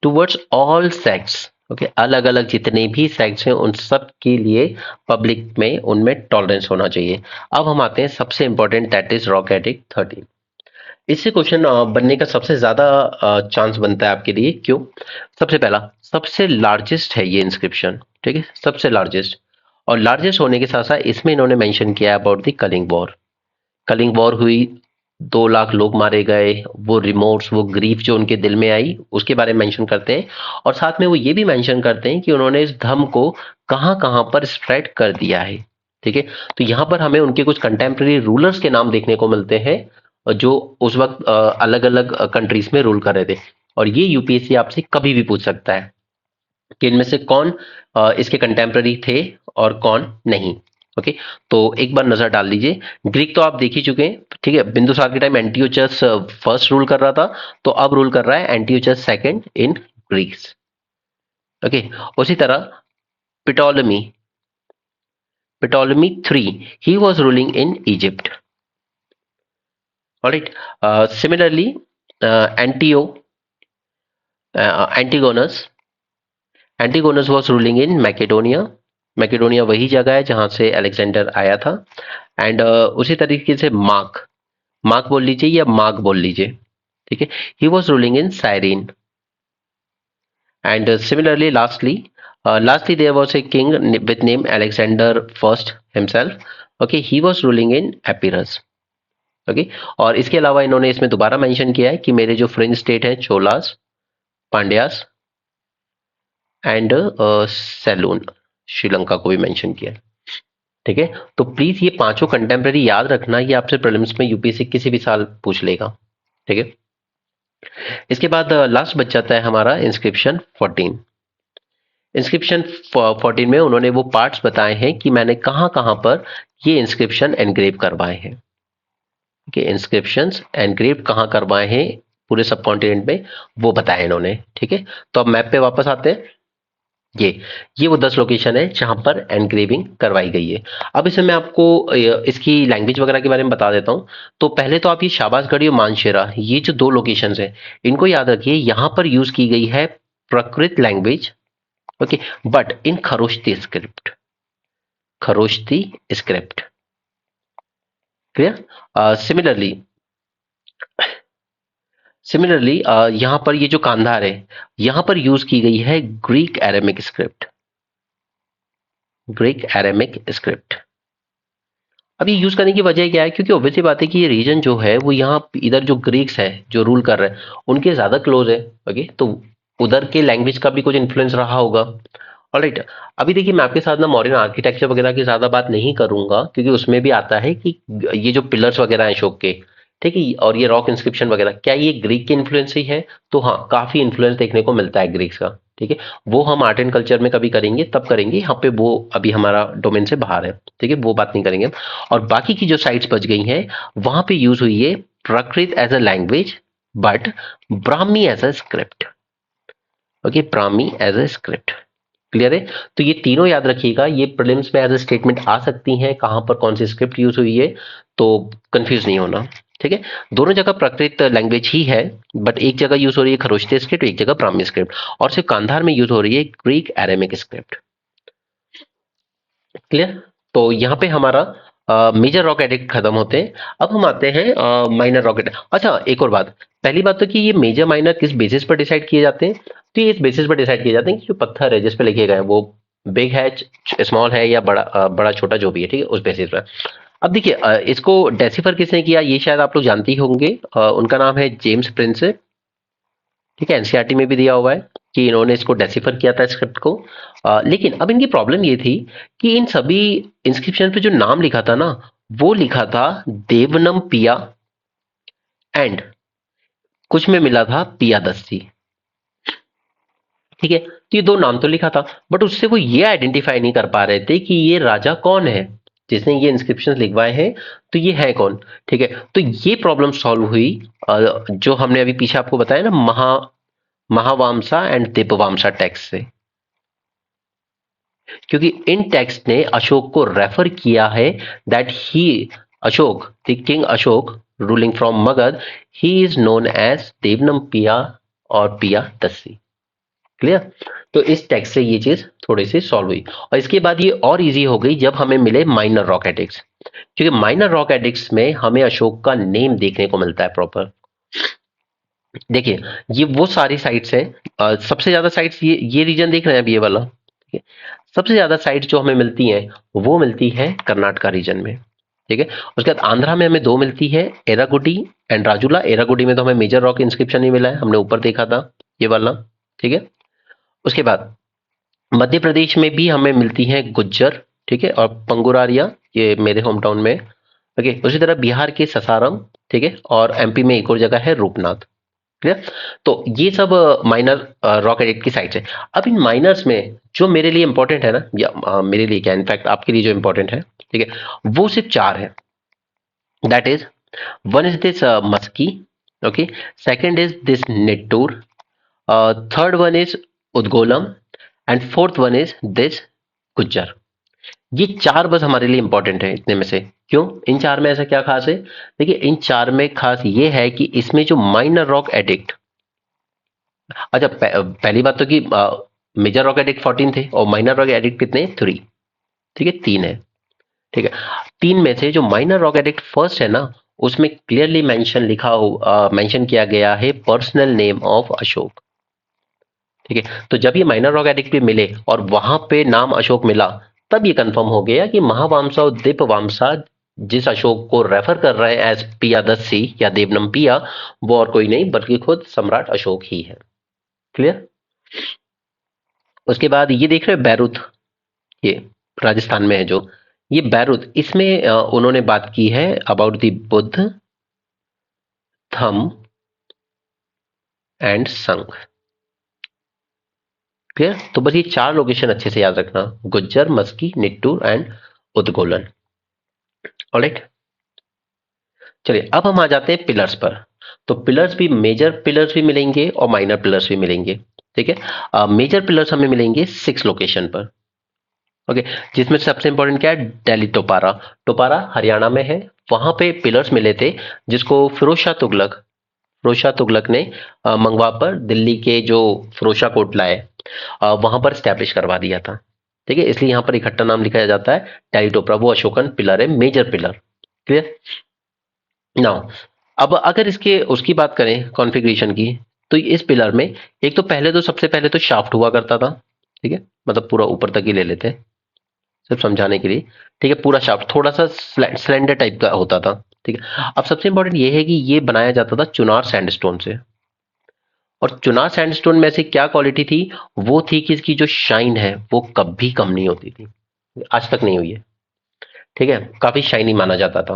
towards all sects. Okay, अलग अलग जितने भी सेक्ट्स हैं उन सब के लिए पब्लिक में उनमें टॉलरेंस होना चाहिए। अब हम आते हैं सबसे important, that is rock edict 13। इससे क्वेश्चन बनने का सबसे ज्यादा चांस बनता है आपके लिए। क्यों? सबसे पहला, सबसे लार्जेस्ट है ये इंस्क्रिप्शन, ठीक है, सबसे लार्जेस्ट, और लार्जेस्ट होने के साथ साथ इसमें इन्होंने मेंशन किया about the Kalinga war. Kalinga war हुई, 2 लाख लोग मारे गए, वो रिमोर्स, वो ग्रीफ जो उनके दिल में आई उसके बारे में मेंशन करते हैं, और साथ में वो ये भी मेंशन करते हैं कि उन्होंने इस धर्म को कहां कहां पर स्प्रेड कर दिया है। ठीक है, तो यहां पर हमें उनके कुछ कंटेम्प्रेरी रूलर्स के नाम देखने को मिलते हैं जो उस वक्त अलग अलग कंट्रीज में रूल कर रहे थे, और ये यूपीएससी आपसे कभी भी पूछ सकता है कि इनमें से कौन इसके कंटेम्प्रेरी थे और कौन नहीं। ओके, तो एक बार नजर डाल लीजिए। ग्रीक तो आप देख ही चुके हैं, ठीक है, बिंदुसार के टाइम एंटीओचस फर्स्ट रूल कर रहा था, तो अब रूल कर रहा है एंटीओचस सेकंड इन ग्रीस। ओके, उसी तरह पिटोलमी, Ptolemy III, he was ruling in Egypt. All right. Similarly, Antigonus. Antigonus was ruling in Macedonia. Macedonia वही जगह है जहां से अलेक्जेंडर आया था. एंड उसी तरीके से मार्क, मार्क बोल लीजिए या मार्क बोल लीजिए, ठीक है. He was ruling in साइरिन. And similarly lastly there was a king with name Alexander first himself. Okay, he was ruling in Epirus. Okay. और इसके अलावा इन्होंने इसमें दोबारा मेंशन किया है कि मेरे जो फ्रेंच स्टेट हैं, चोलास, पांड्यास एंड सेलून, श्रीलंका को भी मेंशन किया है. ठीक है. तो प्लीज ये पांचों कंटेम्प्रेरी याद रखना, ये आपसे प्रीलिम्स में यूपीएससी किसी भी साल पूछ लेगा. ठीक है. इसके बाद लास्ट बच जाता है हमारा इंस्क्रिप्शन 14. इंस्क्रिप्शन 14 में उन्होंने वो पार्ट्स बताए हैं कि मैंने कहां कहां पर ये इंस्क्रिप्शन एनग्रेव करवाए हैं. ठीक है. इंस्क्रिप्शंस एनग्रेव कहां करवाए हैं पूरे सब कॉन्टिनेंट में, वो बताया इन्होंने. ठीक है. तो अब मैप पे वापस आते हैं. ये वो 10 लोकेशन है जहां पर एनग्रेविंग करवाई गई है. अब इसमें मैं आपको इसकी लैंग्वेज वगैरह के बारे में बता देता हूं. तो पहले तो आप ये शाबाशगढ़ी और मानशेरा, ये जो 2 लोकेशंस हैं, इनको याद रखिए. यहां पर यूज की गई है Prakrit language. Okay. But in Kharoshthi script, Kharoshthi script. Clear. Similarly यहां पर ये जो कांधार है, यहां पर यूज की गई है Greek Aramaic script. Greek Aramaic script. अब ये यूज करने की वजह क्या है? क्योंकि ऑब्वियसली बात है कि ये रीजन जो है वो यहाँ इधर जो ग्रीक्स है जो रूल कर रहे हैं उनके ज्यादा क्लोज है. ओके. तो उधर के लैंग्वेज का भी कुछ इन्फ्लुएंस रहा होगा. ऑलराइट. अभी देखिए मैं आपके साथ ना मॉडर्न आर्किटेक्चर वगैरह की ज्यादा बात नहीं करूंगा, क्योंकि उसमें भी आता है कि ये जो पिलर्स वगैरह हैं अशोक के, ठीक है, और ये रॉक इंस्क्रिप्शन वगैरह, क्या ये ग्रीक के इन्फ्लुएंस ही है? तो हाँ, काफी इन्फ्लुएंस देखने को मिलता है ग्रीक्स का. ठीक है. वो हम आर्ट एंड कल्चर में कभी करेंगे, तब करेंगे. यहाँ पे वो अभी हमारा डोमेन से बाहर है. ठीक है, वो बात नहीं करेंगे. और बाकी की जो साइट्स बच गई हैं वहां पे यूज हुई है Prakrit as a language, but Brahmi as a script. Okay. Brahmi as a script. Clear है. तो ये तीनों याद रखिएगा. ये प्रीलिम्स में एज अ स्टेटमेंट आ सकती हैं कहां पर कौन सी स्क्रिप्ट यूज हुई है, तो कंफ्यूज नहीं होना. ठीक है. दोनों जगह प्राकृत लैंग्वेज ही है, बट एक जगह यूज हो रही है खरोष्टी स्क्रिप्ट, एक जगह ब्राह्मी स्क्रिप्ट, और सिर्फ कांधार में यूज हो रही है ग्रीक एरेमिक स्क्रिप्ट. क्लियर. तो यहाँ पे हमारा मेजर रॉक एडिक्ट खत्म होते हैं. अब हम आते हैं माइनर रॉक एडिक्ट. अच्छा, एक और बात. पहली बात तो कि ये मेजर माइनर किस बेसिस पर डिसाइड किए जाते हैं? तो ये इस बेसिस पर डिसाइड किए जाते हैं कि जो पत्थर है जिस पे लिखे गए वो बिग है, स्मॉल है, या बड़ा छोटा जो भी है, ठीक है, उस बेसिस पर. अब देखिए इसको डेसिफर किसने किया ये शायद आप लोग जानते ही होंगे. उनका नाम है जेम्स प्रिंस. ठीक है. एनसीईआरटी में भी दिया हुआ है कि इन्होंने इसको डेसिफर किया था स्क्रिप्ट को. लेकिन अब इनकी प्रॉब्लम ये थी कि इन सभी इंस्क्रिप्शन पे जो नाम लिखा था ना, वो लिखा था देवनम पिया, एंड कुछ में मिला था पियादस्सी. ठीक है. तो ये 2 नाम तो लिखा था, बट उससे वो ये आइडेंटिफाई नहीं कर पा रहे थे कि ये राजा कौन है जिसने ये इंस्क्रिप्शन लिखवाए हैं, तो ये है कौन. ठीक है. तो ये प्रॉब्लम सॉल्व हुई जो हमने अभी पीछे आपको बताया ना, महावामसा एंड दीपवामसा टेक्स्ट से. क्योंकि इन टेक्स्ट ने अशोक को रेफर किया है that he, Ashoka, the king Ashoka ruling from Magadha, he is known as Devanam Piya और पिया दस्सी. क्लियर. तो इस टेक्स्ट से ये चीज थोड़ी सी सॉल्व हुई, और इसके बाद ये और इजी हो गई जब हमें मिले माइनर रॉक एडिक्ट्स. क्योंकि माइनर रॉक एडिक्ट्स में हमें अशोक का नेम देखने को मिलता है प्रॉपर. देखिए ये वो सारी साइट्स हैं. सबसे ज्यादा साइट्स ये रीजन देख रहे हैं अब ये वाला. ठीक है. सबसे ज्यादा साइट्स जो हमें मिलती हैं वो मिलती है कर्नाटका रीजन में. ठीक है. उसके बाद आंध्रा में हमें 2 मिलती है, एरागुडी एंड राजुला. एरागुडी में तो हमें मेजर रॉक इंस्क्रिप्शन नहीं मिला है, हमने ऊपर देखा था ये वाला. ठीक है. उसके बाद मध्य प्रदेश में भी हमें मिलती है गुज्जर, ठीक है, और पंगुरारिया, ये मेरे होम टाउन में. ओके. उसी तरह बिहार के ससारम, ठीक है, और एमपी में एक और जगह है रूपनाथ. क्लियर. तो ये सब माइनर रॉक एडिक्ट की साइट्स है. अब इन माइनर्स में जो मेरे लिए इंपॉर्टेंट है ना, या मेरे लिए क्या, इनफैक्ट आपके लिए जो इंपॉर्टेंट है, ठीक है, वो सिर्फ 4 है. That is, one is this Maski. Okay. Second is this Nettur. Third one is Udegolam, and fourth one is this Gujjarra. ये चार बस हमारे लिए इंपॉर्टेंट है इतने में से। क्यों? इन चार में ऐसा क्या खास है? देखिए इन चार में खास ये है कि इसमें जो माइनर रॉक एडिक्ट, अच्छा पहली बात तो कि मेजर रॉक एडिक्ट 14 थे और माइनर रॉक एडिक्ट कितने? 3। ठीक है, 3 है। ठीक है, 3 में से जो माइनर रॉक एडिक्ट फर्स्ट है ना, उसमें क्लियरली मेंशन किया गया है पर्सनल नेम ऑफ अशोक। ठीक है, तो जब ये माइनर रॉक एडिक्ट पे मिले और वहां पे नाम अशोक मिला, तब ये कंफर्म हो गया कि महावामसा और दीपवामसा जिस अशोक को रेफर कर रहे हैं एज पियादस्सी या देवनम पिया, वो और कोई नहीं बल्कि खुद सम्राट अशोक ही है। क्लियर? उसके बाद ये देख रहे हैं बैरुत, ये राजस्थान में है जो, ये बैरुत, इसमें उन्होंने बात की है अबाउट द बुद्ध, थम एंड संघ। क्लियर? तो बस ये चार लोकेशन अच्छे से याद रखना, गुज्जर, मस्की, निट्टूर एंड उद्गोलन। ऑलराइट, चलिए अब हम आ जाते हैं पिलर्स पर। तो पिलर्स भी, मेजर पिलर्स भी मिलेंगे और माइनर पिलर्स भी मिलेंगे। ठीक है, मेजर पिलर्स हमें मिलेंगे 6 लोकेशन पर। ओके, जिसमें सबसे इंपॉर्टेंट क्या है? दिल्ली टोपारा। टोपारा हरियाणा में है, वहां पे पिलर्स मिले थे जिसको फिरोज शाह तुगलक ने मंगवा पर दिल्ली के जो फिरोज शाह कोटला है वहां पर स्टैब्लिश करवा दिया था। ठीक है, इसलिए यहां पर इकट्ठा नाम लिखा जाता है दिल्ली टोपरा, वो अशोकन पिलर है, मेजर पिलर। क्लियर? नाउ अब अगर इसके उसकी बात करें कॉन्फ़िगरेशन की, तो इस पिलर में एक तो पहले तो सबसे पहले तो शाफ्ट हुआ करता था। ठीक है, मतलब पूरा ऊपर तक ही ले लेते हैं सिर्फ समझाने के लिए। ठीक है, पूरा शाफ्ट थोड़ा सा स्लेंडर टाइप का होता था। ठीक है, अब सबसे इंपॉर्टेंट ये है कि ये बनाया जाता था चुनार सैंडस्टोन से। और चुनार सैंडस्टोन में से क्या क्वालिटी थी? वो थी कि इसकी जो शाइन है वो कभी कम नहीं होती थी, आज तक नहीं हुई है। ठीक है, काफी शाइनी माना जाता था।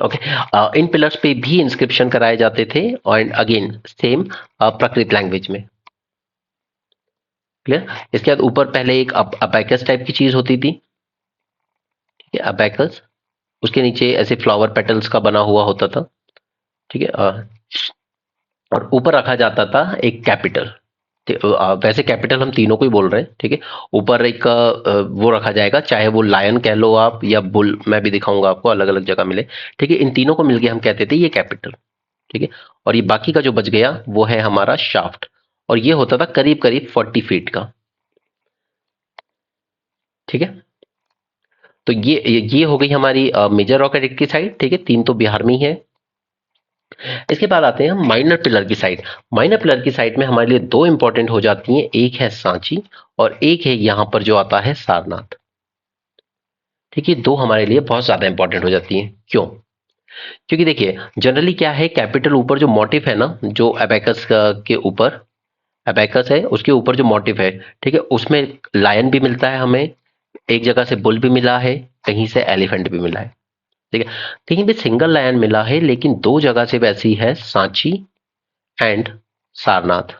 ओके, इन पिलर्स पे भी इंस्क्रिप्शन कराए जाते थे और अगेन सेम प्राकृत लैंग्वेज में। क्लियर? इसके बाद ऊपर पहले एक अबैकस टाइप की चीज होती थी। ठीक है, अबैकस, उसके नीचे ऐसे फ्लावर पेटल्स का बना हुआ होता था। ठीक है, और ऊपर रखा जाता था एक कैपिटल। वैसे कैपिटल हम तीनों को ही बोल रहे हैं। ठीक है, ऊपर एक वो रखा जाएगा, चाहे वो लायन कह लो आप या बुल, मैं भी दिखाऊंगा आपको, अलग अलग जगह मिले। ठीक है, इन तीनों को मिलके हम कहते थे ये कैपिटल। ठीक है, और ये बाकी का जो बच गया वो है हमारा शाफ्ट, और ये होता था करीब करीब 40 फीट का। ठीक है, तो ये हो गई हमारी मेजर रॉक एडिक्ट की साइड। ठीक है, 3 तो बिहार में ही है। इसके बाद आते हैं हम माइनर पिलर की साइड। माइनर पिलर की साइड में हमारे लिए 2 इंपॉर्टेंट हो जाती हैं, एक है सांची और एक है यहां पर जो आता है सारनाथ। ठीक है, 2 हमारे लिए बहुत ज्यादा इंपॉर्टेंट हो जाती हैं। क्यों? क्योंकि देखिए जनरली क्या है, कैपिटल ऊपर जो मोटिव है ना, जो अबैकस के ऊपर अबैकस है उसके ऊपर जो मोटिव है, ठीक है, उसमें लायन भी मिलता है हमें, एक जगह से बुल भी मिला है, कहीं से एलिफेंट भी मिला है। ठीक है, कहीं भी सिंगल लायन मिला है, लेकिन 2 जगह से वैसी है, सांची एंड सारनाथ।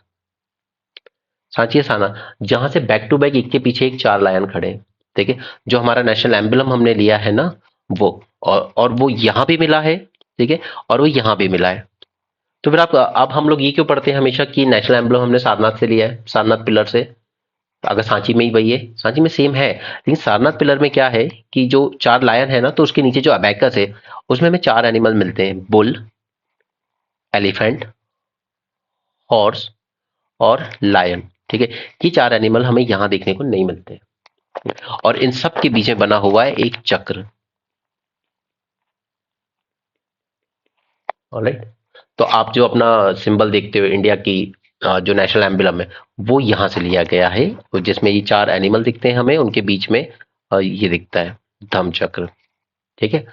सांची या सारनाथ, जहां से बैक टू बैक एक के पीछे एक 4 लायन खड़े हैं। ठीक है, जो हमारा नेशनल एम्बलम हमने लिया है ना, वो, और वो यहां भी मिला है। ठीक है, और वो यहां भी मिला है। तो फिर आप, अब हम लोग ये क्यों पढ़ते हैं हमेशा कि नेशनल एम्बलम हमने सारनाथ से लिया है, सारनाथ पिलर से? अगर सांची में ही वही है, सांची में सेम है, लेकिन सारनाथ पिलर में क्या है कि जो 4 लायन है ना, तो उसके नीचे जो अबैकस है उसमें हमें 4 एनिमल मिलते हैं, बुल, एलिफेंट, हॉर्स और लायन। ठीक है, ये 4 एनिमल हमें यहां देखने को नहीं मिलते, और इन सब के बीच में बना हुआ है एक चक्र। ऑलराइट, तो आप जो अपना सिंबल देखते हो इंडिया की, जो नेशनल एम्बलम है, वो यहां से लिया गया है, जिसमें ये 4 एनिमल दिखते हैं हमें, उनके बीच में ये दिखता है धम्म चक्र। ठीक है,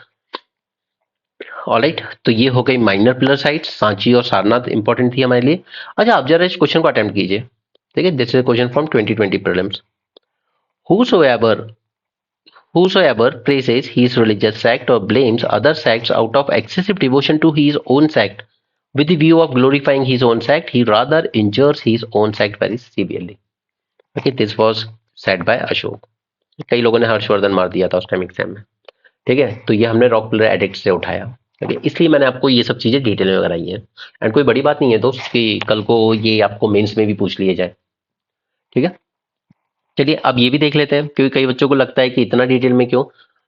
ऑलराइट, तो ये हो गई माइनर पिलर साइट, सांची और सारनाथ इंपॉर्टेंट थी हमारे लिए। अच्छा, आप जरा इस क्वेश्चन को अटेम्प्ट कीजिए। ठीक है, this is question from 2020 prelims. Whosoever whosoever praises his religious sect or blames other sects out of excessive devotion to his own sect with the view of glorifying his own sect, he rather injures his own sect very severely. Okay, this was said by Ashok. कई लोगों ने हर्षवर्धन मार दिया था उस time exam में। ठीक है, तो ये हमने रॉक पिलर एडिक्ट से उठाया। ठीक है, इसलिए मैंने आपको ये सब चीजें डिटेल में कराई है। एंड कोई बड़ी बात नहीं है दोस्त कि कल को ये आपको मेंस में भी पूछ लिए जाए। ठीक है, चलिए अब ये भी देख लेते हैं, क्योंकि कई बच्चों को लगता है कि इतना डिटेल में क्यों।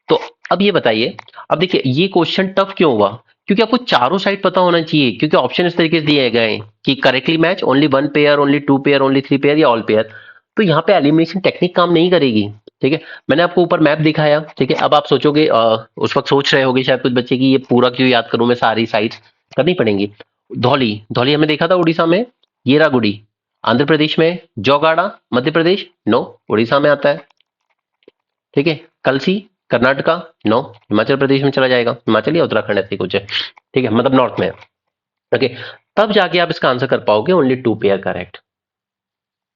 तो अब ये बताइए, अब देखिए ये क्वेश्चन टफ क्यों हुआ, क्योंकि आपको चारों साइड पता होना चाहिए, क्योंकि ऑप्शन इस तरीके से दिए गए हैं कि correctly match, only one pair, only two pair, only three pair या ऑल पेयर। तो यहाँ पे एलिमिनेशन टेक्निक काम नहीं करेगी। ठीक है, मैंने आपको ऊपर मैप दिखाया। ठीक है, अब आप सोचोगे उस वक्त सोच रहे होगे शायद कुछ बच्चे की ये पूरा क्यों याद करूं मैं, सारी साइड्स करनी पड़ेंगी। धौली, धौली हमने देखा था उड़ीसा में, येरागुड़ी आंध्र प्रदेश में, जोगाड़ा मध्य प्रदेश, नो उड़ीसा में आता है। ठीक है, कलसी कर्नाटका, नो हिमाचल प्रदेश में चला जाएगा, हिमाचल या उत्तराखंड ऐसे कुछ है। ठीक है, मतलब नॉर्थ में है। ओके, तब जाके आप इसका आंसर कर पाओगे only two pair correct.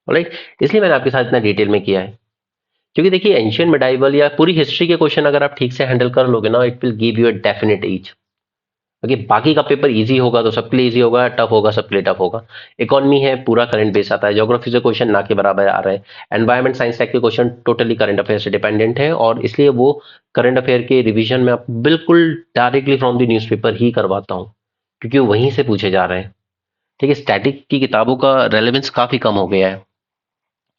Right, इसलिए मैंने आपके साथ इतना डिटेल में किया है, क्योंकि देखिए एंशियंट मिडाइवल या पूरी हिस्ट्री के क्वेश्चन अगर आप ठीक से हैंडल कर लोगे ना, it will give you a definite edge. Okay, बाकी का पेपर इजी होगा तो सबके लिए इजी होगा, टफ होगा सबके लिए टफ होगा। इकोनॉमी है पूरा करंट बेस आता है, ज्योग्राफी से क्वेश्चन ना के बराबर आ रहे हैं, एनवायरमेंट साइंस के क्वेश्चन टोटली करंट अफेयर से डिपेंडेंट है, और इसलिए वो करंट अफेयर के रिवीजन में आप बिल्कुल डायरेक्टली फ्रॉम द न्यूज़पेपर ही करवाता हूँ, क्योंकि वो वहीं से पूछे जा रहे हैं। ठीक है, स्टैटिक की किताबों का रेलेवेंस काफी कम हो गया है।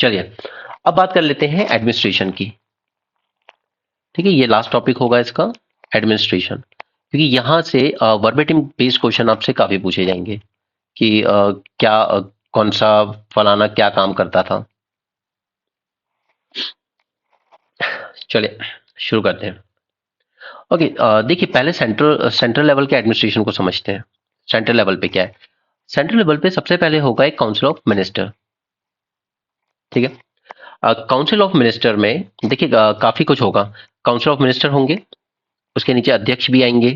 चलिए अब बात कर लेते हैं एडमिनिस्ट्रेशन की। ठीक है, ये लास्ट टॉपिक होगा इसका, एडमिनिस्ट्रेशन, क्योंकि यहाँ से वर्बेटिम बेस्ड क्वेश्चन आपसे काफी पूछे जाएंगे कि क्या कौन सा फलाना क्या काम करता था। चलिए शुरू करते हैं। ओके, देखिए पहले सेंट्रल सेंट्रल लेवल के एडमिनिस्ट्रेशन को समझते हैं। सेंट्रल लेवल पे क्या है, सेंट्रल लेवल पे सबसे पहले होगा एक काउंसिल ऑफ मिनिस्टर। ठीक है, काउंसिल ऑफ मिनिस्टर में देखिए काफी कुछ होगा। काउंसिल ऑफ मिनिस्टर होंगे, उसके नीचे अध्यक्ष भी आएंगे।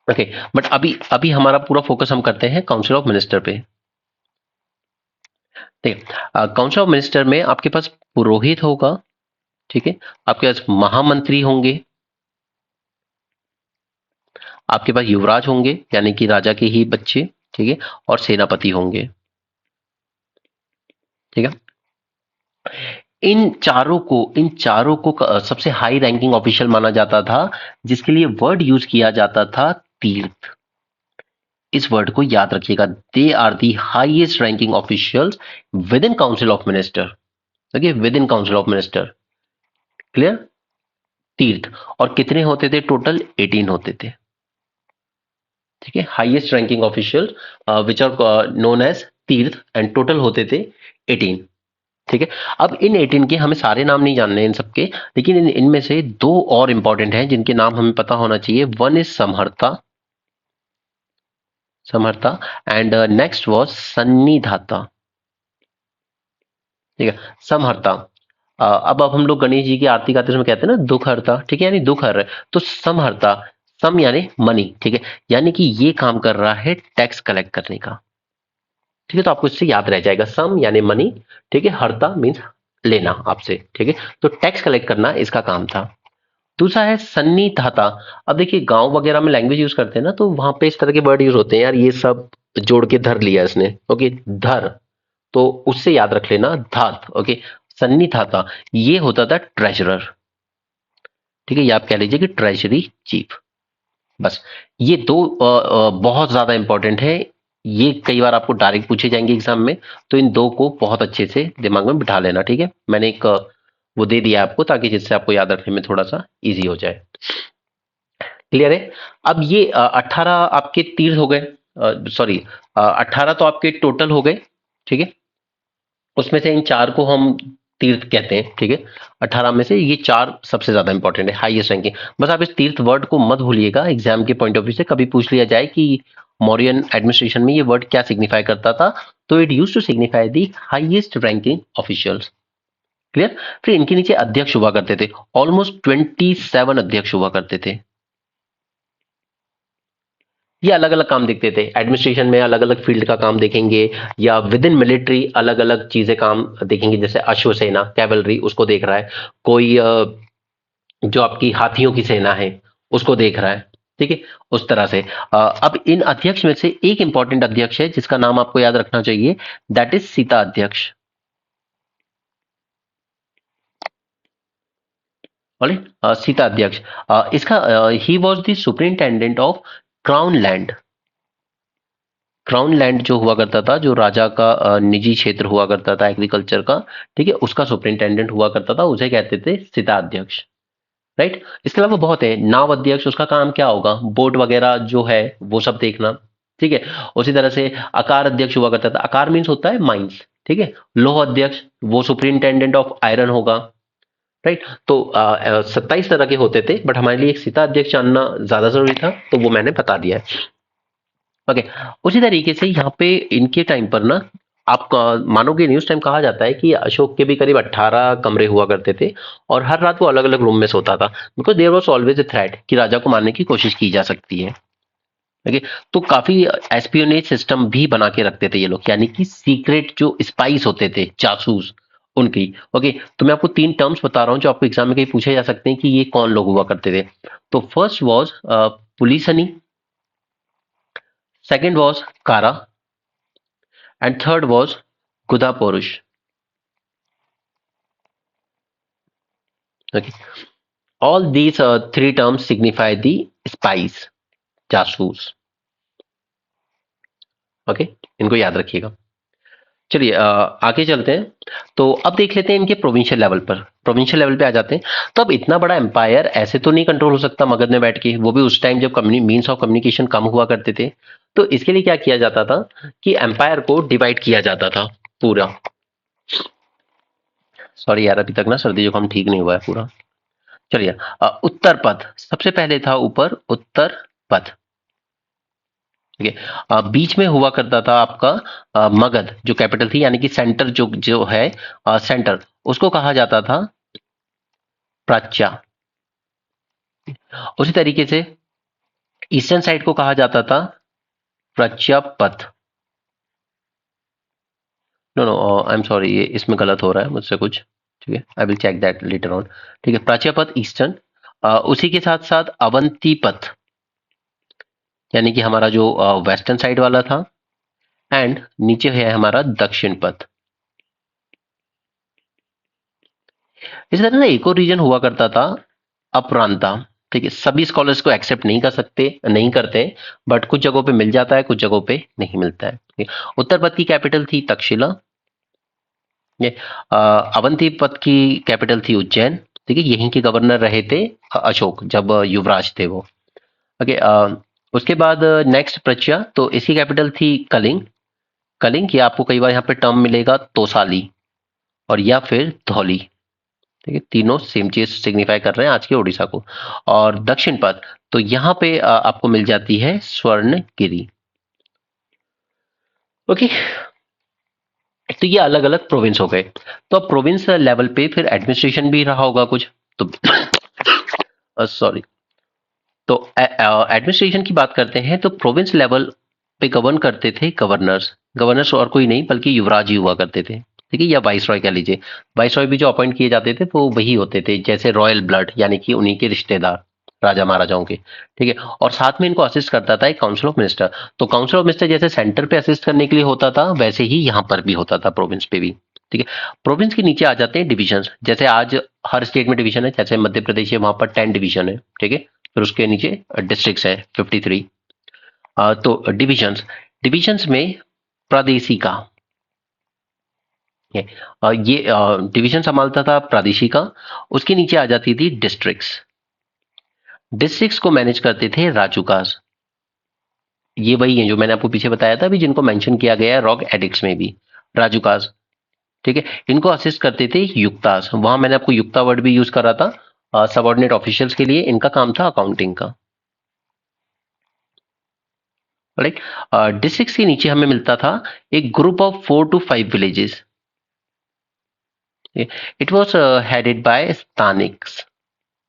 ओके, बट अभी अभी हमारा पूरा फोकस हम करते हैं काउंसिल ऑफ मिनिस्टर पे। ठीक है, काउंसिल ऑफ मिनिस्टर में आपके पास पुरोहित होगा। ठीक है, आपके पास महामंत्री होंगे, आपके पास युवराज होंगे यानी कि राजा के ही बच्चे। ठीक है, और सेनापति होंगे। ठीक है, इन चारों को सबसे हाई रैंकिंग ऑफिशियल माना जाता था, जिसके लिए वर्ड यूज किया जाता था तीर्थ। इस वर्ड को याद रखिएगा, they are the highest ranking officials within council of minister. Okay, within council of minister, clear, tirtha. और कितने होते थे टोटल, 18 होते थे। ठीक है, highest ranking official which are known as tirtha, and total होते थे 18। ठीक है, अब इन 18 के हमें सारे नाम नहीं जानने इन सबके, लेकिन इनमें से दो और इंपॉर्टेंट हैं जिनके नाम हमें पता होना चाहिए। One is Samaharta, Samaharta, and next was Sannidhata. ठीक है, समहर्ता, अब हम लोग गणेश जी की आरती गाते समय कहते हैं ना दुख हरता, ठीक है, यानी दुख हर रहा है। तो समहर्ता, सम यानी मनी, ठीक है, यानी कि ये काम कर रहा है टैक्स कलेक्ट करने का। ठीक है, तो आपको इससे याद रह जाएगा, सम यानी मनी, ठीक है, हरता मीन्स लेना आपसे। ठीक है, तो टैक्स कलेक्ट करना इसका काम था। दूसरा है सन्निधाता। अब देखिए गांव वगैरह में लैंग्वेज यूज करते हैं ना, तो वहां पे इस तरह के वर्ड यूज होते हैं, यार ये सब जोड़ के धर लिया इसने। ओके, धर, तो उससे याद रख लेना धात। ओके, सन्निधाता ये होता था ट्रेजरर। ठीक है, ये आप कह लीजिए कि ट्रेजरी चीफ। बस ये दो बहुत ज्यादा इंपॉर्टेंट है, ये कई बार आपको डायरेक्ट पूछे जाएंगे एग्जाम में, तो इन दो को बहुत अच्छे से दिमाग में बिठा लेना। ठीक है, मैंने एक वो दे दिया आपको, ताकि जिससे आपको याद रखने में थोड़ा सा इजी हो जाए। क्लियर है, अब ये 18 आपके तीर्थ हो गए, सॉरी 18 तो आपके टोटल हो गए। ठीक है, उसमें से इन चार को हम तीर्थ कहते हैं। ठीक है, 18 में से ये चार सबसे ज्यादा इंपॉर्टेंट है, हाईएस्ट रैंकिंग। बस आप इस तीर्थ वर्ड को मत भूलिएगा, एग्जाम के पॉइंट ऑफ व्यू से कभी पूछ लिया जाए कि मौर्यन एडमिनिस्ट्रेशन में ये वर्ड क्या सिग्निफाई करता था, तो it use to signify the highest ranking officials. Clear, फिर इनके नीचे अध्यक्ष हुआ करते थे, ऑलमोस्ट 27 अध्यक्ष हुआ करते थे। ये अलग अलग काम देखते थे, एडमिनिस्ट्रेशन में अलग अलग फील्ड का काम देखेंगे, या विद इन मिलिट्री अलग अलग चीजें काम देखेंगे, जैसे अश्वसेना कैवलरी उसको देख रहा है, कोई जो आपकी हाथियों की सेना है उसको देख रहा है। ठीक है, उस तरह से अब इन अध्यक्ष में से एक इंपॉर्टेंट अध्यक्ष है जिसका नाम आपको याद रखना चाहिए, दैट इज सीता अध्यक्ष। सीता अध्यक्ष, इसका he was the superintendent of crown land. Crown land जो हुआ करता था, जो राजा का निजी क्षेत्र हुआ करता था एग्रीकल्चर का, ठीक है, उसका सुपरिंटेंडेंट हुआ करता था, उसे कहते थे सिताध्यक्ष, राइट। इसके अलावा बहुत है, नाव अध्यक्ष, उसका काम क्या होगा, बोट वगैरह जो है वो सब देखना, ठीक है। उसी तरह से आकार अध्यक्ष हुआ करता था, आकार मीन्स होता है माइंस, ठीक है। लौह अध्यक्ष वो सुपरिंटेंडेंट ऑफ आयरन होगा, राइट। तो 27 तरह के होते थे, बट हमारे लिए एक सीता अध्यक्ष जानना ज्यादा जरूरी था, तो वो मैंने बता दिया है। ओके, उसी तरीके से यहाँ पे इनके टाइम पर ना, आप मानोगे नहीं, उस टाइम कहा जाता है कि अशोक के भी करीब 18 कमरे हुआ करते थे, और हर रात वो अलग अलग रूम में सोता था, because there was always a threat कि राजा को मारने की कोशिश की जा सकती है। ओके, तो काफी एस्पियोनेज सिस्टम भी बना के रखते थे ये लोग, यानी कि सीक्रेट जो स्पाइस होते थे, जासूस उनकी। ओके, तो मैं आपको 3 टर्म्स बता रहा हूँ जो आपको एग्जाम में कहीं पूछे जा सकते हैं कि ये कौन लोग हुआ करते थे। तो फर्स्ट वॉज पुलिसनी, सेकेंड वॉज कारा, and third was Gudha Porush. Okay. All these three terms signify the spies, जासूस। ओके, इनको याद रखिएगा। चलिए आगे चलते हैं। तो अब देख लेते हैं इनके प्रोविंशियल लेवल पर, प्रोविंशियल लेवल पे आ जाते हैं। तो अब इतना बड़ा एम्पायर ऐसे तो नहीं कंट्रोल हो सकता मगध में बैठ के, वो भी उस टाइम जब मीन्स ऑफ कम्युनिकेशन कम हुआ करते थे। तो इसके लिए क्या किया जाता था कि एम्पायर को डिवाइड किया जाता था पूरा। सॉरी यार, अभी तक ना सर्दी जुकाम ठीक नहीं हुआ है पूरा। चलिए, उत्तर पथ सबसे पहले था, ऊपर उत्तर पथ, ठीक है। बीच में हुआ करता था आपका मगध, जो कैपिटल थी, यानी कि सेंटर जो जो है, सेंटर, उसको कहा जाता था प्राच्या। उसी तरीके से ईस्टर्न साइड को कहा जाता था Prachyapatha. No no, I am sorry, ये इसमें गलत हो रहा है मुझसे कुछ, ठीक है, I will check that later on. ठीक है, प्राच्यापथ ईस्टर्न, उसी के साथ साथ अवंती पथ, यानी कि हमारा जो वेस्टर्न साइड वाला था, एंड नीचे है हमारा दक्षिण पथ। इस तरह ना एक और रीजन हुआ करता था, अपरांता, ठीक है। सभी स्कॉलर्स को एक्सेप्ट नहीं कर सकते, नहीं करते, बट कुछ जगहों पे मिल जाता है, कुछ जगहों पे नहीं मिलता है, ठीक है? उत्तर पथ की कैपिटल थी तक्षशिला, ये अवंती पथ की कैपिटल थी उज्जैन, ठीक है। यहीं के गवर्नर रहे थे अशोक, जब युवराज थे वो। ओके, उसके बाद नेक्स्ट प्रज्ञा, तो इसकी कैपिटल थी कलिंग। कलिंग, ये आपको कई बार यहाँ पे टर्म मिलेगा तोसाली, और या फिर धौली, ठीक है। तीनों सेम चीज सिग्निफाई कर रहे हैं आज के उड़ीसा को। और दक्षिण पथ, तो यहाँ पे आपको मिल जाती है स्वर्णगिरी। ओके, तो ये अलग अलग प्रोविंस हो गए। तो अब प्रोविंस लेवल पे फिर एडमिनिस्ट्रेशन भी रहा होगा कुछ, तो सॉरी, तो एडमिनिस्ट्रेशन की बात करते हैं, तो प्रोविंस लेवल पे गवर्न करते थे गवर्नर्स। गवर्नर्स और कोई नहीं बल्कि युवराज ही हुआ करते थे, ठीक है, या वाइस रॉय कह लीजिए। वाइस रॉय भी जो अपॉइंट किए जाते थे वो वही होते थे, जैसे रॉयल ब्लड, यानी कि उन्हीं के रिश्तेदार, राजा महाराजाओं के, ठीक है। और साथ में इनको असिस्ट करता था एक काउंसिल ऑफ मिनिस्टर। तो काउंसिल ऑफ मिनिस्टर जैसे सेंटर पे असिस्ट करने के लिए होता था, वैसे ही यहाँ पर भी होता था प्रोविंस पे भी, ठीक है। प्रोविंस के नीचे आ जाते हैं डिविजन, जैसे आज हर स्टेट में डिवीजन है, जैसे मध्य प्रदेश है, वहां पर 10 डिवीजन है, ठीक है। फिर उसके नीचे डिस्ट्रिक्ट्स है 53। तो डिविजन्स, डिविजन्स में प्रादेशिक का ये डिवीजन संभालता था प्रादेशिक का। उसके नीचे आ जाती थी डिस्ट्रिक्ट्स। डिस्ट्रिक्ट्स को मैनेज करते थे राजूकास। ये वही है जो मैंने आपको पीछे बताया था, अभी जिनको मेंशन किया गया है रॉक एडिक्ट्स में भी, राजूकास, ठीक है। इनको असिस्ट करते थे युक्तास, वहां मैंने आपको युक्ता वर्ड भी यूज करा था सबऑर्डिनेट ऑफिशियल्स के लिए, इनका काम था अकाउंटिंग का, राइट। डिस्ट्रिक्ट्स के नीचे हमें मिलता था एक group of 4 to 5 villages. It was headed by sthanikas,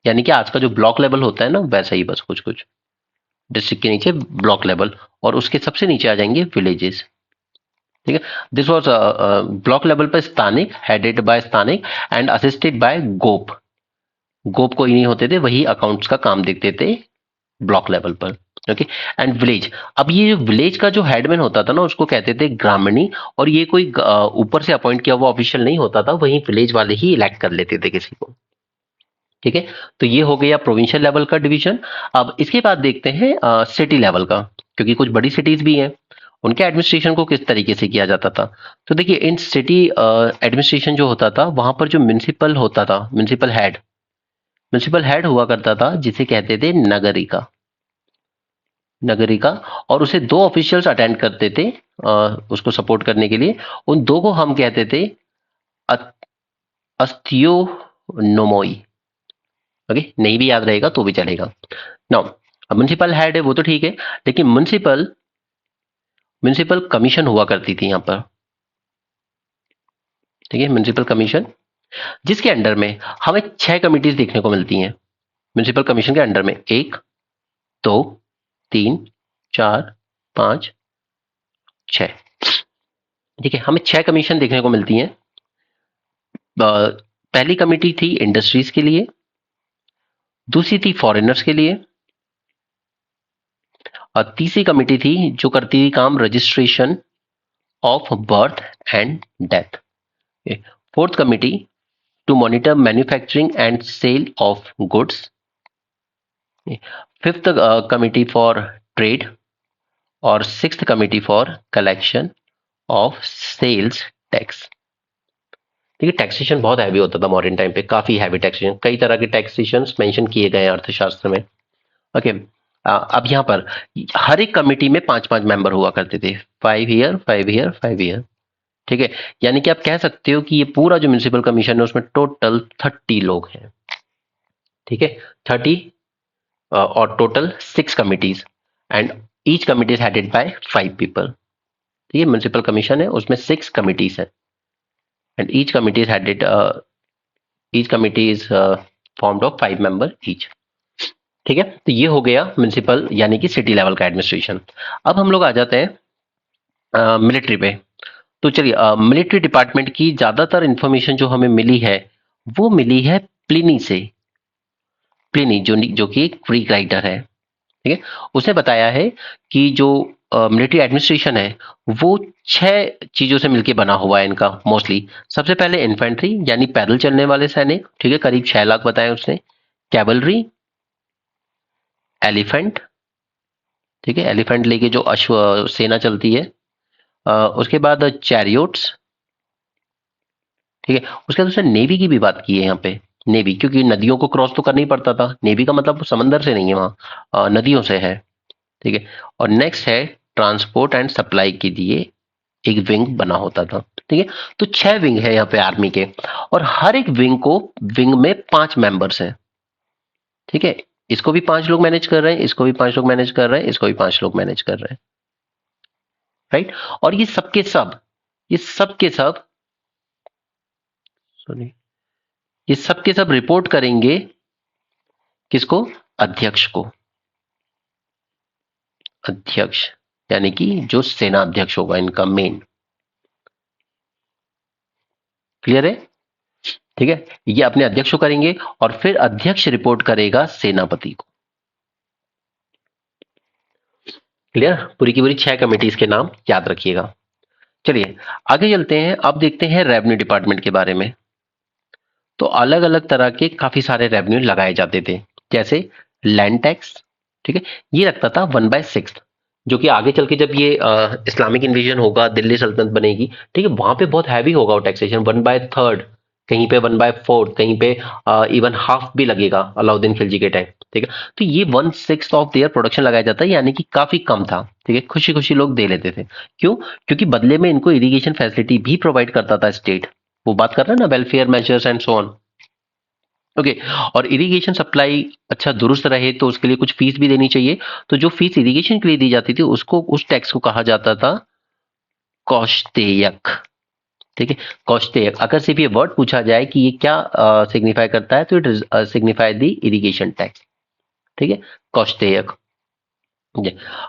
यानी कि आज का जो ब्लॉक लेवल होता है ना, वैसा ही बस कुछ कुछ। डिस्ट्रिक्ट के नीचे ब्लॉक लेवल, और उसके सबसे नीचे आ जाएंगे विलेजेस, ठीक है। दिस वॉज ब्लॉक लेवल पर स्थानिक, हेडेड बाय स्थानिक एंड असिस्टेड बाय गोप। गोप कोई नहीं होते थे, वही अकाउंट्स का काम देखते थे ब्लॉक लेवल पर, ओके। एंड विलेज, अब ये विलेज का जो हेडमैन होता था ना, उसको कहते थे ग्रामीणी, और ये कोई ऊपर से अपॉइंट किया हुआ ऑफिशियल नहीं होता था, वही विलेज वाले ही इलेक्ट कर लेते थे किसी को, ठीक है। तो ये हो गया प्रोविंशियल लेवल का डिवीजन। अब इसके बाद देखते हैं सिटी लेवल का, क्योंकि कुछ बड़ी सिटीज भी हैं, उनके एडमिनिस्ट्रेशन को किस तरीके से किया जाता था। तो देखिए इन सिटी एडमिनिस्ट्रेशन जो होता था वहां पर जो म्युनिसिपल होता था, म्युनिसिपल हेड हुआ करता था जिसे कहते थे नगरिका, नगरिका। और उसे दो ऑफिशियल्स अटेंड करते थे उसको सपोर्ट करने के लिए। उन दो को हम कहते थे अस्थियो नोमोई। ओके, नहीं भी याद रहेगा तो भी चलेगा। नाउ म्युनिसिपल हेड है वो तो ठीक है, लेकिन म्युनिसिपल म्युनिसिपल कमीशन हुआ करती थी यहाँ पर। ठीक है, म्युनिसिपल कमीशन जिसके अंडर में हमें 6 कमिटीज देखने को मिलती हैं। म्युनिसिपल कमीशन के अंडर में 1, 2, 3, 4, 5, 6। ठीक है, हमें 6 कमीशन देखने को मिलती हैं। पहली कमिटी थी इंडस्ट्रीज के लिए, दूसरी थी फॉरेनर्स के लिए, और तीसरी कमिटी थी जो करती थी काम registration of birth and death. Fourth committee to monitor manufacturing and sale of goods. Fifth committee for trade, और sixth committee for collection of sales tax. ठीक है, टैक्सेशन बहुत हैवी होता था मॉडर्न टाइम पे, काफी हैवी टैक्सेशन, कई तरह के टैक्सेशन मेंशन किए गए हैं अर्थशास्त्र में। ओके, अब यहाँ पर हर एक कमिटी में 5-5 मेंबर हुआ करते थे, 5 ईयर 5 ईयर 5 ईयर। ठीक है, यानी कि आप कह सकते हो कि ये पूरा जो म्युनिसिपल कमीशन है उसमें टोटल 30 लोग हैं। ठीक है, 30 और total 6 committees, and each committee is headed by 5 people. ठीक है, म्युनिसिपल कमीशन है उसमें 6 कमिटीज है, and each committee is formed of 5 member each. ठीक है, तो ये हो गया म्युनिसिपल यानी कि सिटी लेवल का एडमिनिस्ट्रेशन। अब हम लोग आ जाते हैं मिलिट्री पे। तो चलिए, मिलिट्री डिपार्टमेंट की ज्यादातर इंफॉर्मेशन जो हमें मिली है वो मिली है प्लिनी से। प्लिनी जो कि एक ग्रीक राइटर है, ठीक है, उसने बताया है कि जो मिलिट्री एडमिनिस्ट्रेशन है वो 6 चीजों से मिलकर बना हुआ है इनका मोस्टली। सबसे पहले इन्फेंट्री यानी पैदल चलने वाले सैनिक, ठीक है, करीब 6 लाख बताए उसने। कैवलरी, एलिफेंट, ठीक है, एलिफेंट लेके जो अश्व सेना चलती है। उसके बाद चैरियोट्स, ठीक है। उसके बाद उसने नेवी की भी बात की है यहाँ पे। नेवी, क्योंकि नदियों को क्रॉस तो करना ही पड़ता था, नेवी का मतलब समंदर से नहीं है, वहां नदियों से है। ठीक है, और नेक्स्ट है ट्रांसपोर्ट एंड सप्लाई के लिए एक विंग बना होता था। ठीक है, तो 6 विंग है यहाँ पे आर्मी के, और हर एक विंग में 5 मेंबर्स हैं। ठीक है, इसको भी 5 लोग मैनेज कर रहे हैं, इसको भी 5 लोग मैनेज कर रहे हैं, इसको भी 5 लोग मैनेज कर रहे हैं। राइट, और ये सब सॉरी, ये सब के सब रिपोर्ट करेंगे किसको? अध्यक्ष को। अध्यक्ष यानी कि जो सेना अध्यक्ष होगा इनका मेन। क्लियर है? ठीक है, ये अपने अध्यक्ष को करेंगे और फिर अध्यक्ष रिपोर्ट करेगा सेनापति को। क्लियर? पूरी की पूरी 6 कमिटीज के नाम याद रखिएगा। चलिए आगे चलते हैं, अब देखते हैं रेवेन्यू डिपार्टमेंट के बारे में। तो अलग अलग तरह के काफी सारे रेवेन्यू लगाए जाते थे, जैसे लैंड टैक्स। ठीक है, ये लगता था 1/6, जो कि आगे चल के जब ये इस्लामिक इन्वेजन होगा, दिल्ली सल्तनत बनेगी, ठीक है, वहां पे बहुत हैवी होगा वो टैक्सेशन, 1/3, कहीं पे 1/4, कहीं पे इवन हाफ भी लगेगा अलाउद्दीन खिलजी के टाइम। ठीक है, तो ये 1/6 ऑफ देयर प्रोडक्शन लगाया जाता है, यानी कि काफी कम था। ठीक है, खुशी खुशी लोग दे लेते थे। क्यों? क्योंकि बदले में इनको इरिगेशन फैसिलिटी भी प्रोवाइड करता था स्टेट। वो बात कर रहे हैं ना, welfare measures and so on. Okay, और इरिगेशन सप्लाई अच्छा दुरुस्त रहे तो उसके लिए कुछ फीस भी देनी चाहिए। तो जो फीस इरिगेशन के लिए दी जाती थी उसको, उस टैक्स को कहा जाता था कौशतेयक। ठीक है, कौशतेयक। अगर सिर्फ ये वर्ड पूछा जाए कि ये क्या सिग्निफाई करता है, तो it signify the irrigation tax. ठीक है, कौशतेयक।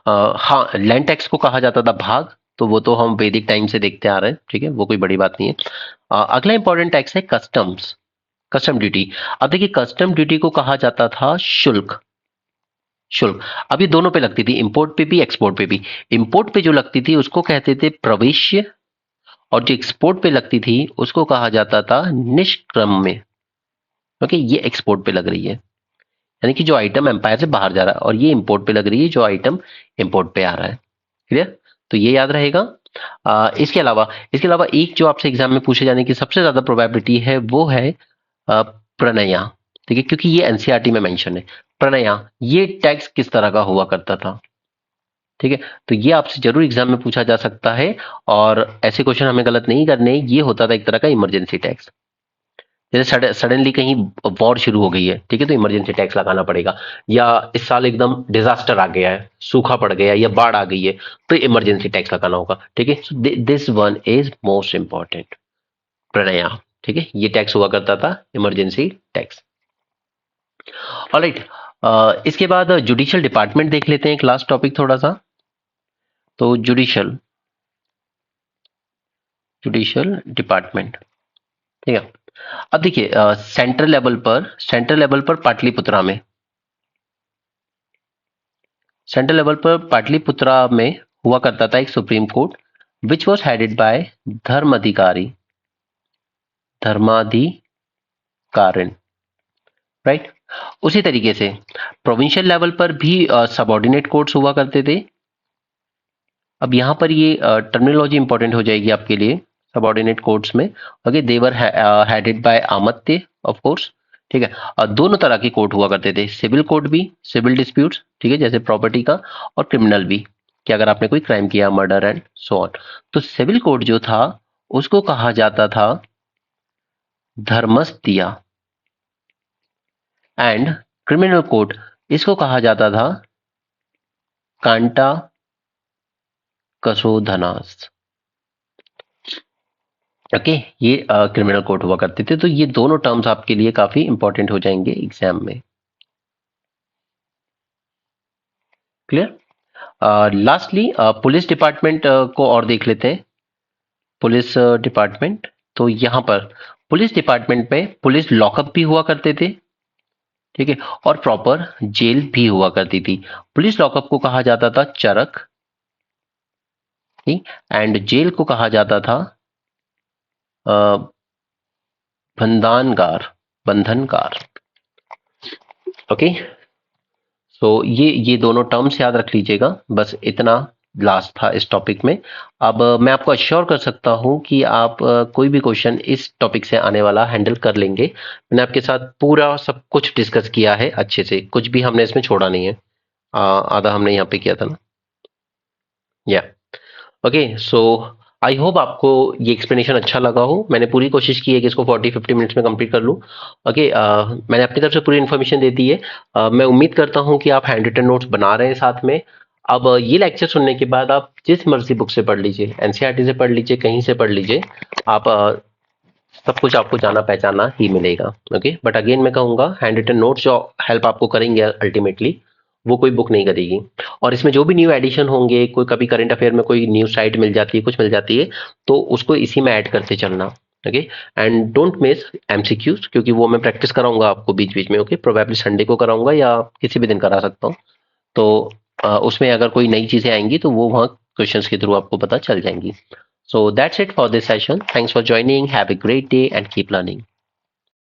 हाँ, लैंड टैक्स को कहा जाता था भाग, तो वो तो हम वैदिक टाइम से देखते आ रहे हैं। ठीक है, वो कोई बड़ी बात नहीं है। अगला इंपॉर्टेंट टैक्स है कस्टम्स, कस्टम ड्यूटी। अब देखिए, कस्टम ड्यूटी को कहा जाता था शुल्क। शुल्क अब ये दोनों पे लगती थी, इंपोर्ट पे भी एक्सपोर्ट पे भी। इंपोर्ट पे जो लगती थी उसको कहते थे प्रवेश्य, और जो एक्सपोर्ट पे लगती थी उसको कहा जाता था निष्क्रम्य। ओके, ये एक्सपोर्ट पे लग रही है, यानी कि जो आइटम एम्पायर से बाहर जा रहा है, और ये इंपोर्ट पे लग रही है जो आइटम इंपोर्ट पे आ रहा है। क्लियर? तो ये याद रहेगा। इसके अलावा एक जो आपसे एग्जाम में पूछे जाने की सबसे ज्यादा प्रोबेबिलिटी है वो है प्रणया। ठीक है, क्योंकि ये एनसीईआरटी में मेंशन है। प्रणया, ये टैक्स किस तरह का हुआ करता था? ठीक है, तो ये आपसे जरूर एग्जाम में पूछा जा सकता है, और ऐसे क्वेश्चन हमें गलत नहीं करने। ये होता था एक तरह का इमरजेंसी टैक्स। जैसे सडनली कहीं वॉर शुरू हो गई है, ठीक है, तो इमरजेंसी टैक्स लगाना पड़ेगा। या इस साल एकदम डिजास्टर आ गया है, सूखा पड़ गया है या बाढ़ आ गई है, तो इमरजेंसी टैक्स लगाना होगा। ठीक है, so this one is most important, Pranaya. ठीक है, ये टैक्स हुआ करता था, इमरजेंसी टैक्स। ऑलराइट, इसके बाद जुडिशियल डिपार्टमेंट देख लेते हैं, एक लास्ट टॉपिक थोड़ा सा। तो जुडिशियल डिपार्टमेंट, ठीक है। अब देखिए, सेंट्रल लेवल पर पाटलिपुत्रा में हुआ करता था एक supreme court, which was headed by Dharmadhikarin, right. उसी तरीके से प्रोविंशियल लेवल पर भी सबऑर्डिनेट कोर्ट्स हुआ करते थे। अब यहां पर ये टर्मिनोलॉजी इंपॉर्टेंट हो जाएगी आपके लिए सबऑर्डिनेट कोर्ट्स में। Okay, they're headed by Amatya, of course. ठीक है, और दोनों तरह के कोर्ट हुआ करते थे, सिविल कोर्ट भी, सिविल डिस्प्यूट्स, ठीक है, जैसे प्रॉपर्टी का, और क्रिमिनल भी, कि अगर आपने कोई क्राइम किया, मर्डर एंड सो ऑन। तो सिविल कोर्ट जो था उसको कहा जाता था धर्मस्तिया, एंड क्रिमिनल कोर्ट इसको कहा जाता था कांटा कसोधनास। ओके, ये क्रिमिनल कोर्ट हुआ करते थे। तो ये दोनों टर्म्स आपके लिए काफी इंपॉर्टेंट हो जाएंगे एग्जाम में। क्लियर। लास्टली पुलिस डिपार्टमेंट को और देख लेते हैं। पुलिस डिपार्टमेंट, तो यहां पर पुलिस डिपार्टमेंट में पुलिस लॉकअप भी हुआ करते थे, ठीक है, और प्रॉपर जेल भी हुआ करती थी। पुलिस लॉकअप को कहा जाता था चरक, एंड जेल को कहा जाता था बंधनगार। ओके, सो ये दोनों टर्म्स याद रख लीजिएगा, बस इतना लास्ट था इस टॉपिक में। अब मैं आपको अश्योर कर सकता हूं कि आप कोई भी क्वेश्चन इस टॉपिक से आने वाला हैंडल कर लेंगे। मैंने आपके साथ पूरा सब कुछ डिस्कस किया है अच्छे से, कुछ भी हमने इसमें छोड़ा नहीं है। आधा हमने यहाँ पे किया था ना। या ओके, सो आई होप आपको ये एक्सप्लेनेशन अच्छा लगा हो। मैंने पूरी कोशिश की है कि इसको 40-50 मिनट्स में कंप्लीट कर लूँ। ओके, मैंने अपनी तरफ से पूरी इन्फॉर्मेशन दे दी है। मैं उम्मीद करता हूँ कि आप हैंड रिटन नोट्स बना रहे हैं साथ में। अब ये लेक्चर सुनने के बाद आप जिस मर्जी बुक से पढ़ लीजिए, एनसीईआरटी से पढ़ लीजिए, कहीं से पढ़ लीजिए, आप सब कुछ आपको जाना पहचाना ही मिलेगा। ओके, बट अगेन मैं कहूँगा, हैंड रिटन नोट्स जो हेल्प आपको करेंगे अल्टीमेटली, वो कोई बुक नहीं करेगी। और इसमें जो भी न्यू एडिशन होंगे, कोई कभी करंट अफेयर में कोई न्यू साइट मिल जाती है, कुछ मिल जाती है, तो उसको इसी में ऐड करते चलना। Okay, and don't miss MCQs, क्योंकि वो मैं प्रैक्टिस कराऊंगा आपको बीच बीच में। ओके, प्रोबेबली संडे को कराऊंगा या किसी भी दिन करा सकता हूँ। तो उसमें अगर कोई नई चीजें आएंगी तो वो वहाँ क्वेश्चंस के थ्रू आपको पता चल जाएंगी। So that's it for this session. Thanks for joining, have a great day and keep learning.